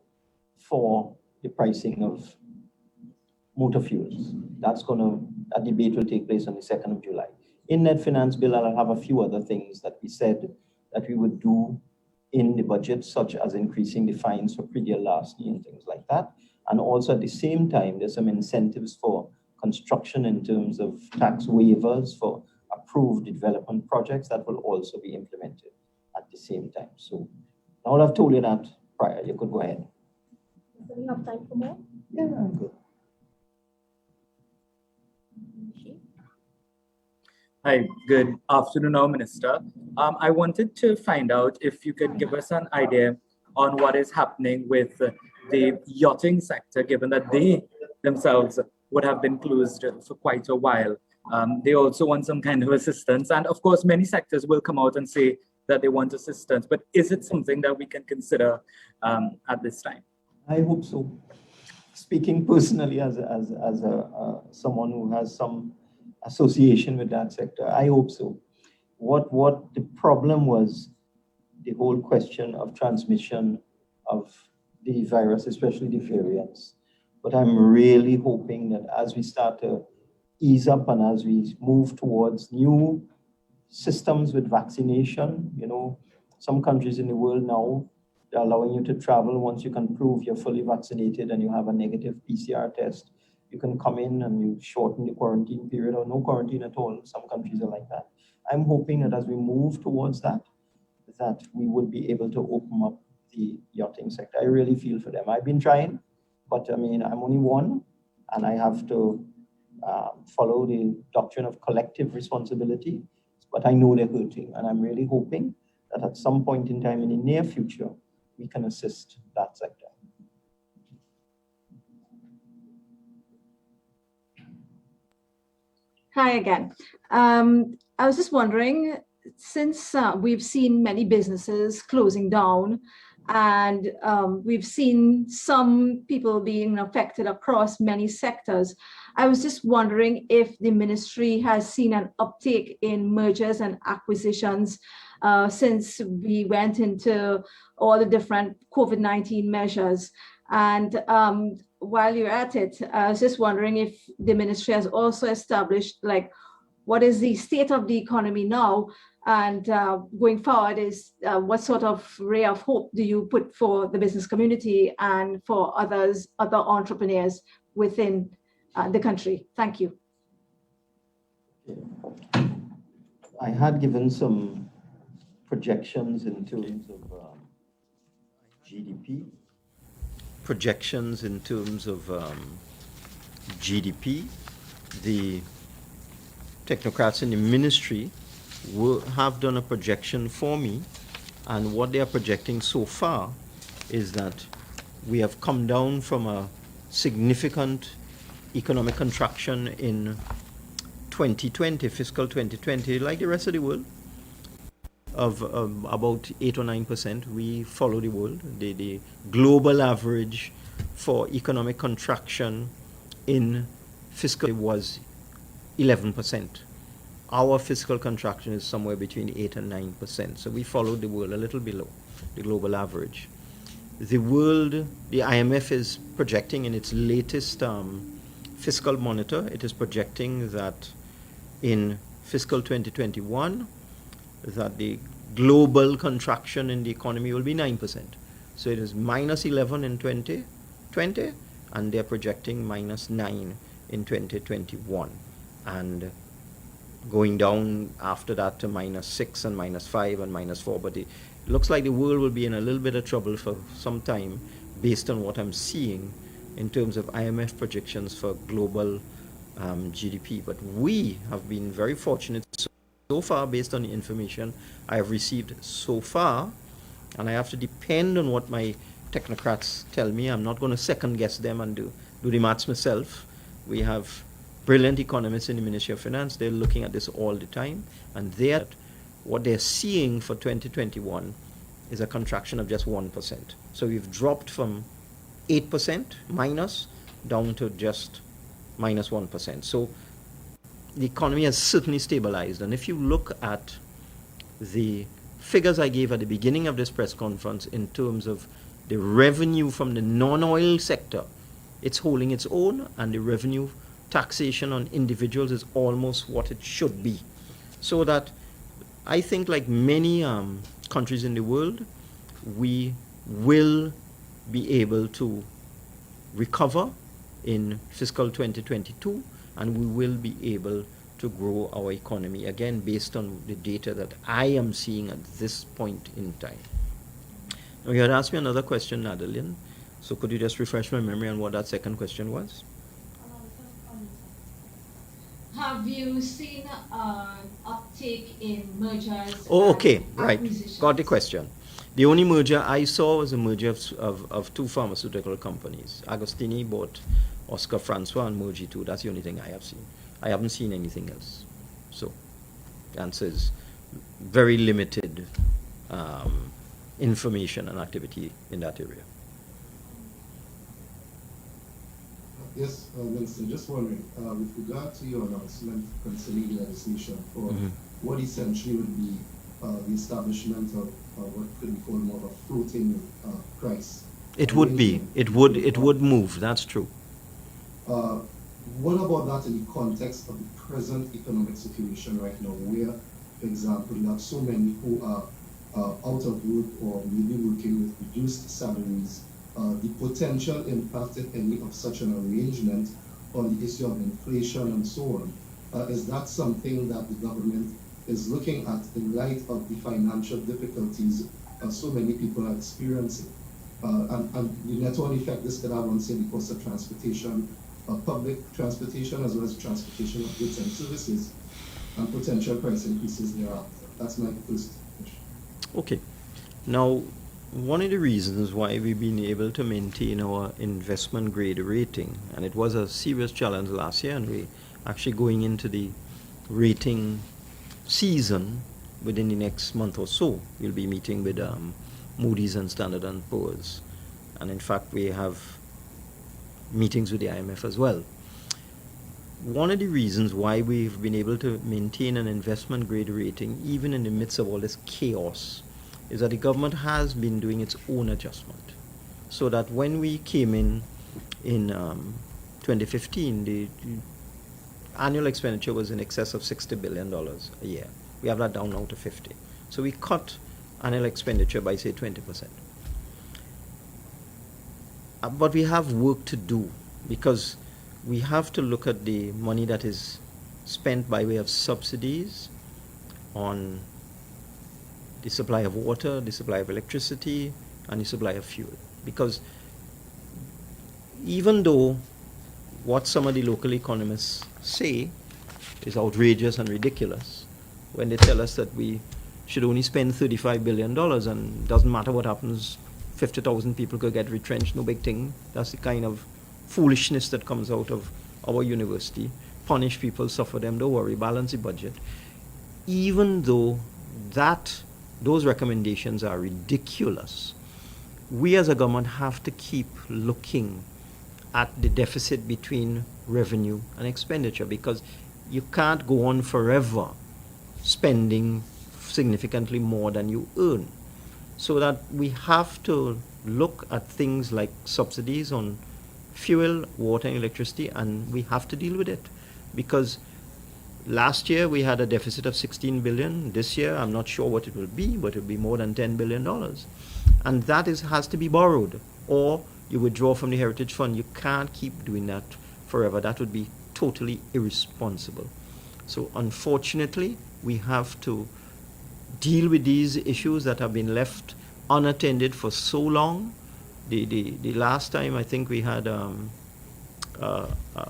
C: for the pricing of motor fuels. That debate will take place on the 2nd of July. In that finance bill, I'll have a few other things that we said that we would do in the budget, such as increasing the fines for pre-deal larceny and things like that. And also at the same time, there's some incentives for construction in terms of tax waivers for approved development projects that will also be implemented at the same time. So now that I've told you that prior, you could go ahead.
D: Do we have time for more?
C: Yeah, I'm good.
E: Hi, good afternoon, now, Minister. I wanted to find out if you could give us an idea on what is happening with the yachting sector, given that they themselves would have been closed for quite a while. They also want some kind of assistance. And of course, many sectors will come out and say that they want assistance, but is it something that we can consider at this time?
C: I hope so. Speaking personally as someone who has some association with that sector, I hope so. What the problem was, the whole question of transmission of the virus, especially the variants. But I'm really hoping that as we start to ease up and as we move towards new systems with vaccination, some countries in the world now, they're allowing you to travel once you can prove you're fully vaccinated and you have a negative PCR test. You can come in and you shorten the quarantine period or no quarantine at all. Some countries are like that. I'm hoping that as we move towards that we would be able to open up the yachting sector. I really feel for them. I've been trying, but I'm only one, and I have to follow the doctrine of collective responsibility. But I know they're hurting, and I'm really hoping that at some point in time in the near future, we can assist that sector.
G: Hi again. I was just wondering, since we've seen many businesses closing down and we've seen some people being affected across many sectors, I was just wondering if the ministry has seen an uptake in mergers and acquisitions since we went into all the different COVID-19 measures. And while you're at it, I was just wondering if the ministry has also established, what is the state of the economy now, and going forward what sort of ray of hope do you put for the business community and for other entrepreneurs within the country? Thank you.
C: I had given some projections in terms of GDP. Projections in terms of GDP. The technocrats in the ministry have done a projection for me, and what they are projecting so far is that we have come down from a significant economic contraction in 2020, fiscal 2020, like the rest of the world, of about 8 or 9%. We follow the world. The global average for economic contraction in fiscal was 11%. Our fiscal contraction is somewhere between 8 and 9%. So we follow the world a little below the global average. The IMF is projecting in its latest fiscal monitor, it is projecting that in fiscal 2021, that the global contraction in the economy will be 9%. So it is minus 11 in 2020, and they're projecting minus 9 in 2021. And going down after that to minus 6 and minus 5 and minus 4. But it looks like the world will be in a little bit of trouble for some time based on what I'm seeing in terms of IMF projections for global GDP. But we have been very fortunate so far, based on the information I have received so far, and I have to depend on what my technocrats tell me. I'm not going to second guess them and do the maths myself. We have brilliant economists in the Ministry of Finance. They're looking at this all the time, and what they're seeing for 2021 is a contraction of just 1%. So we've dropped from 8% minus down to just minus 1%. So the economy has certainly stabilized. And if you look at the figures I gave at the beginning of this press conference in terms of the revenue from the non-oil sector, it's holding its own, and the revenue taxation on individuals is almost what it should be. So that I think, like many countries in the world, we will be able to recover in fiscal 2022, and we will be able to grow our economy again based on the data that I am seeing at this point in time. Now, you had asked me another question, Adeline, so could you just refresh my memory on what that second question was?
G: Have you seen uptake in mergers?
C: Oh, okay,
G: and
C: right.
G: acquisitions?
C: Got the question. The only merger I saw was a merger of two pharmaceutical companies. Agostini bought Oscar Francois and Mergy too. That's the only thing I have seen. I haven't seen anything else. So the answer is very limited information and activity in that area.
J: Yes, Minister, just wondering, with regard to your announcement concerning legislation for what essentially would be the establishment of what could be called more of a floating price.
C: It would be. It would move. That's true.
J: What about that in the context of the present economic situation right now, where, for example, you have so many who are out of work or maybe working with reduced salaries? The potential impact, if any, of such an arrangement on the issue of inflation and so on. Is that something that the government is looking at in light of the financial difficulties so many people are experiencing? And the net-on effect this could have on, say, the cost of transportation, public transportation, as well as transportation of goods and services, and potential price increases thereafter. That's my first question.
C: Okay. Now, one of the reasons why we've been able to maintain our investment grade rating, and it was a serious challenge last year, and we actually going into the rating season within the next month or so. We'll be meeting with Moody's and Standard & Poor's, and in fact we have meetings with the IMF as well. One of the reasons why we've been able to maintain an investment grade rating even in the midst of all this chaos is that the government has been doing its own adjustment. So that when we came in 2015, the annual expenditure was in excess of $60 billion a year. We have that down now to 50. So we cut annual expenditure by, say, 20%. But we have work to do, because we have to look at the money that is spent by way of subsidies on the supply of water, the supply of electricity, and the supply of fuel. Because even though what some of the local economists say is outrageous and ridiculous, when they tell us that we should only spend $35 billion and doesn't matter what happens, 50,000 people could get retrenched, no big thing. That's the kind of foolishness that comes out of our university. Punish people, suffer them, don't worry, balance the budget. Even though those recommendations are ridiculous, we as a government have to keep looking at the deficit between revenue and expenditure, because you can't go on forever spending significantly more than you earn. So that we have to look at things like subsidies on fuel, water, and electricity, and we have to deal with it. Because last year we had a deficit of $16 billion. This year I'm not sure what it will be, but it will be more than $10 billion. And that has to be borrowed, or you withdraw from the Heritage Fund. You can't keep doing that forever. That would be totally irresponsible. So unfortunately, we have to deal with these issues that have been left unattended for so long, the last time I think we had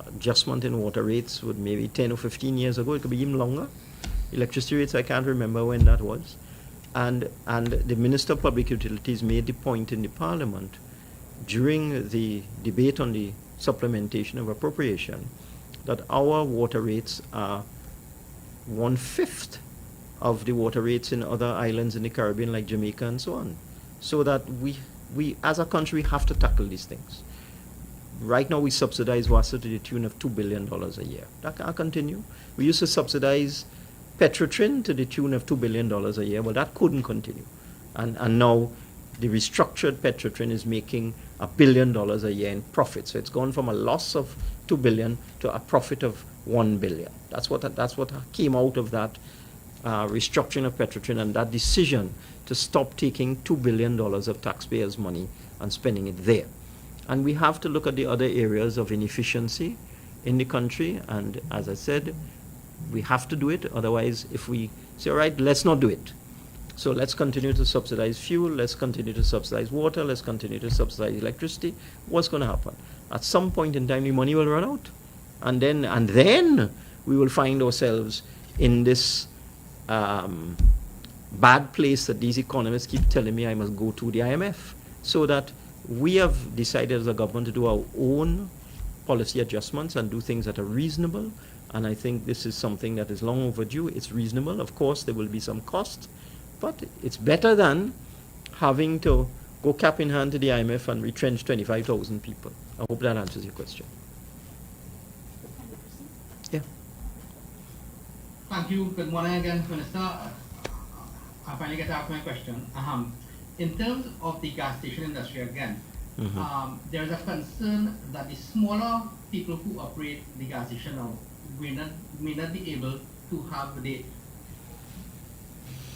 C: adjustment in water rates would maybe 10 or 15 years ago. It could be even longer. Electricity rates, I can't remember when that was. And the Minister of Public Utilities made the point in the Parliament during the debate on the supplementation of appropriation that our water rates are 1/5 of the water rates in other islands in the Caribbean like Jamaica and so on. So that we as a country have to tackle these things. Right now we subsidize WASA to the tune of $2 billion a year. That can't continue. We used to subsidize Petrotrin to the tune of $2 billion a year, but that couldn't continue. And now the restructured Petrotrin is making $1 billion a year in profit. So it's gone from a loss of $2 billion to a profit of $1 billion. That's what came out of that restructuring of Petrotrin and that decision to stop taking $2 billion of taxpayers' money and spending it there. And we have to look at the other areas of inefficiency in the country. And as I said, we have to do it. Otherwise, if we say, all right, let's not do it. So let's continue to subsidize fuel. Let's continue to subsidize water. Let's continue to subsidize electricity. What's going to happen? At some point in time, the money will run out. And then we will find ourselves in this bad place that these economists keep telling me I must go to the IMF. So that we have decided as a government to do our own policy adjustments and do things that are reasonable. And I think this is something that is long overdue. It's reasonable. Of course, there will be some cost, but it's better than having to go cap in hand to the IMF and retrench 25,000 people. I hope that answers your question. Yeah.
H: Thank you. Good morning again, Minister. I finally get to ask my question. In terms of the gas station industry again, there is a concern that the smaller people who operate the gas station now may not be able to have the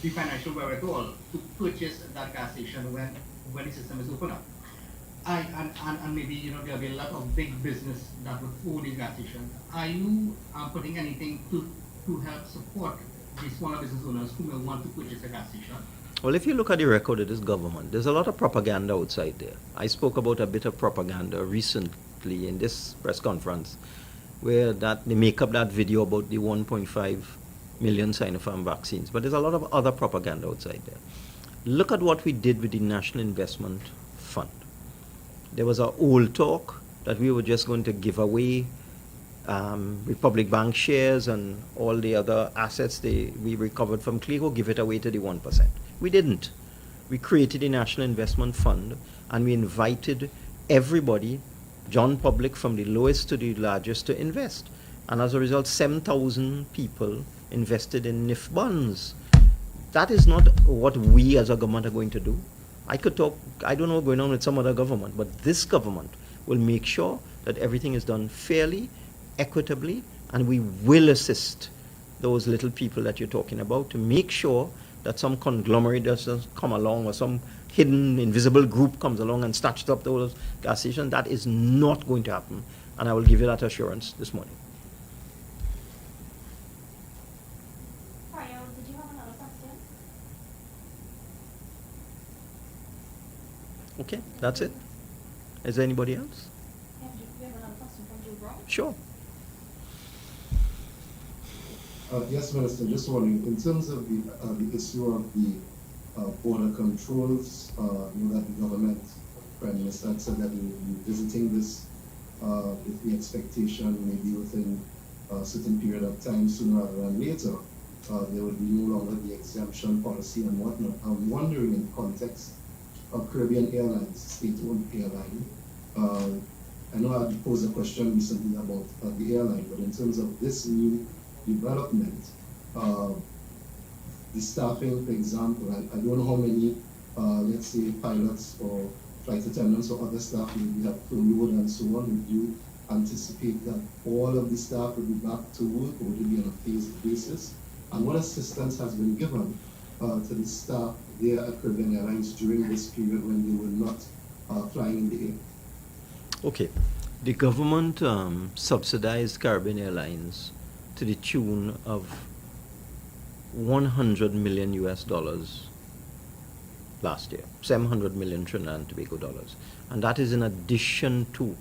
H: financial wherewithal to purchase that gas station when the system is open up. And maybe there'll be a lot of big business that would own these gas stations. Are you putting anything to help support the smaller business owners who may want to purchase a gas station?
C: Well, if you look at the record of this government, there's a lot of propaganda outside there. I spoke about a bit of propaganda recently in this press conference where they make up that video about the 1.5 million Sinopharm vaccines. But there's a lot of other propaganda outside there. Look at what we did with the National Investment Fund. There was an old talk that we were just going to give away Republic Bank shares and all the other assets we recovered from Clego, give it away to the 1%. We didn't. We created a National Investment Fund and we invited everybody, John Public from the lowest to the largest, to invest. And as a result, 7,000 people invested in NIF bonds. That is not what we as a government are going to do. I could talk, I don't know what's going on with some other government, but this government will make sure that everything is done fairly, equitably, and we will assist those little people that you're talking about to make sure that some conglomerate doesn't come along or some hidden invisible group comes along and snatches up those gas stations. That is not going to happen, and I will give you that assurance this morning.
D: Prior, did you have another question?
C: Okay, that's it. Is there anybody else?
D: We have another question from Joe Brown.
C: Sure.
J: Yes, Minister, just wondering, in terms of the issue of the border controls, you know that the government, Prime Minister said that he will be visiting this with the expectation maybe within a certain period of time, sooner rather than later, there would be no longer the exemption policy and whatnot. I'm wondering, in the context of Caribbean Airlines, state-owned airline, I know I posed a question recently about the airline, but in terms of this new development, the staffing, for example, I don't know how many, let's say, pilots or flight attendants or other staff maybe have furloughed and so on. Would you anticipate that all of the staff will be back to work, or would it be on a phased basis? And what assistance has been given to the staff there at Caribbean Airlines during this period when they were not flying in the air?
C: Okay. The government subsidized Caribbean Airlines to the tune of $100 million last year, 700 million Trinidad and Tobago dollars. And that is in addition to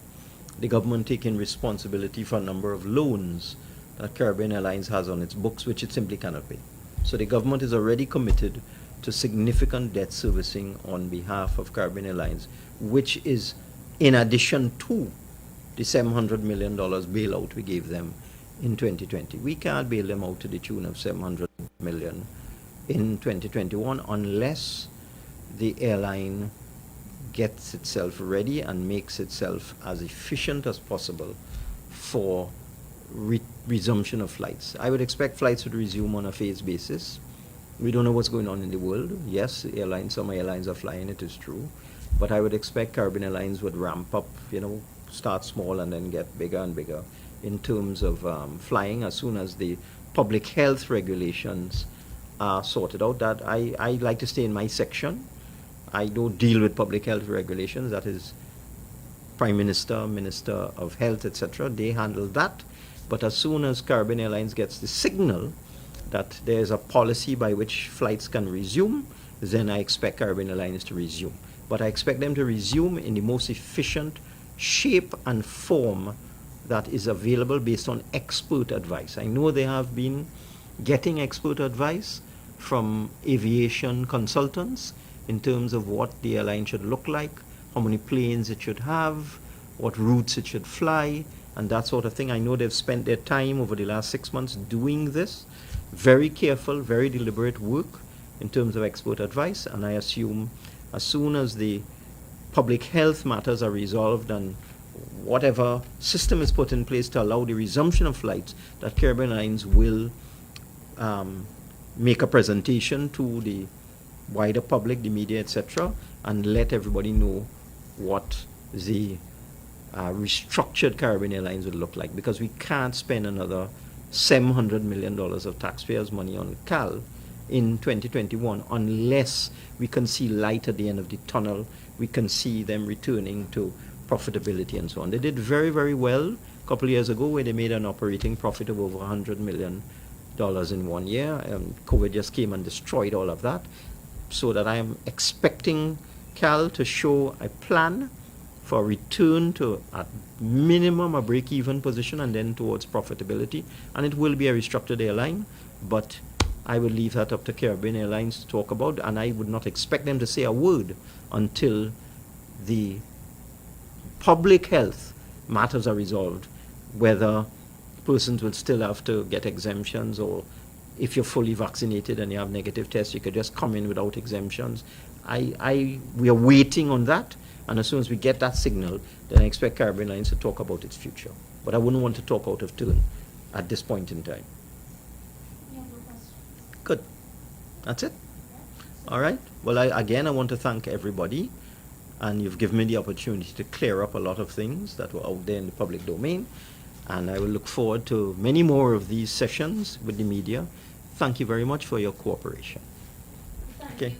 C: the government taking responsibility for a number of loans that Caribbean Airlines has on its books, which it simply cannot pay. So the government is already committed to significant debt servicing on behalf of Caribbean Airlines, which is in addition to the $700 million bailout we gave them in 2020. We can't bail them out to the tune of $700 million in 2021 unless the airline gets itself ready and makes itself as efficient as possible for resumption of flights. I would expect flights would resume on a phased basis. We don't know what's going on in the world. Yes, some airlines are flying, it is true. But I would expect Caribbean Airlines would ramp up, start small and then get bigger and bigger in terms of flying as soon as the public health regulations are sorted out. That I like to stay in my section. I don't deal with public health regulations. That is Prime Minister, Minister of Health, etc. They handle that. But as soon as Caribbean Airlines gets the signal that there's a policy by which flights can resume, then I expect Caribbean Airlines to resume. But I expect them to resume in the most efficient shape and form that is available based on expert advice. I know they have been getting expert advice from aviation consultants in terms of what the airline should look like, how many planes it should have, what routes it should fly, and that sort of thing. I know they've spent their time over the last 6 months doing this. Very careful, very deliberate work in terms of expert advice, and I assume as soon as the public health matters are resolved and whatever system is put in place to allow the resumption of flights, that Caribbean Airlines will make a presentation to the wider public, the media, etc., and let everybody know what the restructured Caribbean Airlines would look like, because we can't spend another $700 million of taxpayers' money on CAL in 2021 unless we can see light at the end of the tunnel, we can see them returning to profitability and so on. They did very, very well a couple of years ago where they made an operating profit of over $100 million in 1 year. COVID just came and destroyed all of that. So that I am expecting CAL to show a plan for return to at minimum a break-even position and then towards profitability. And it will be a restructured airline, but I will leave that up to Caribbean Airlines to talk about, and I would not expect them to say a word until the public health matters are resolved, whether persons will still have to get exemptions, or if you're fully vaccinated and you have negative tests, you could just come in without exemptions. We are waiting on that, and as soon as we get that signal, then I expect Caribbean Airlines to talk about its future. But I wouldn't want to talk out of turn at this point in time. Good. That's it? All right. Well, I want to thank everybody, and you've given me the opportunity to clear up a lot of things that were out there in the public domain, and I will look forward to many more of these sessions with the media. Thank you very much for your cooperation.
D: Thank you.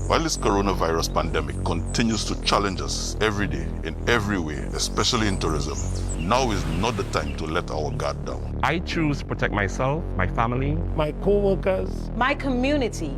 K: While this coronavirus pandemic continues to challenge us every day in every way, especially in tourism, now is not the time to let our guard down.
L: I choose to protect myself, my family,
A: My co-workers,
M: my community.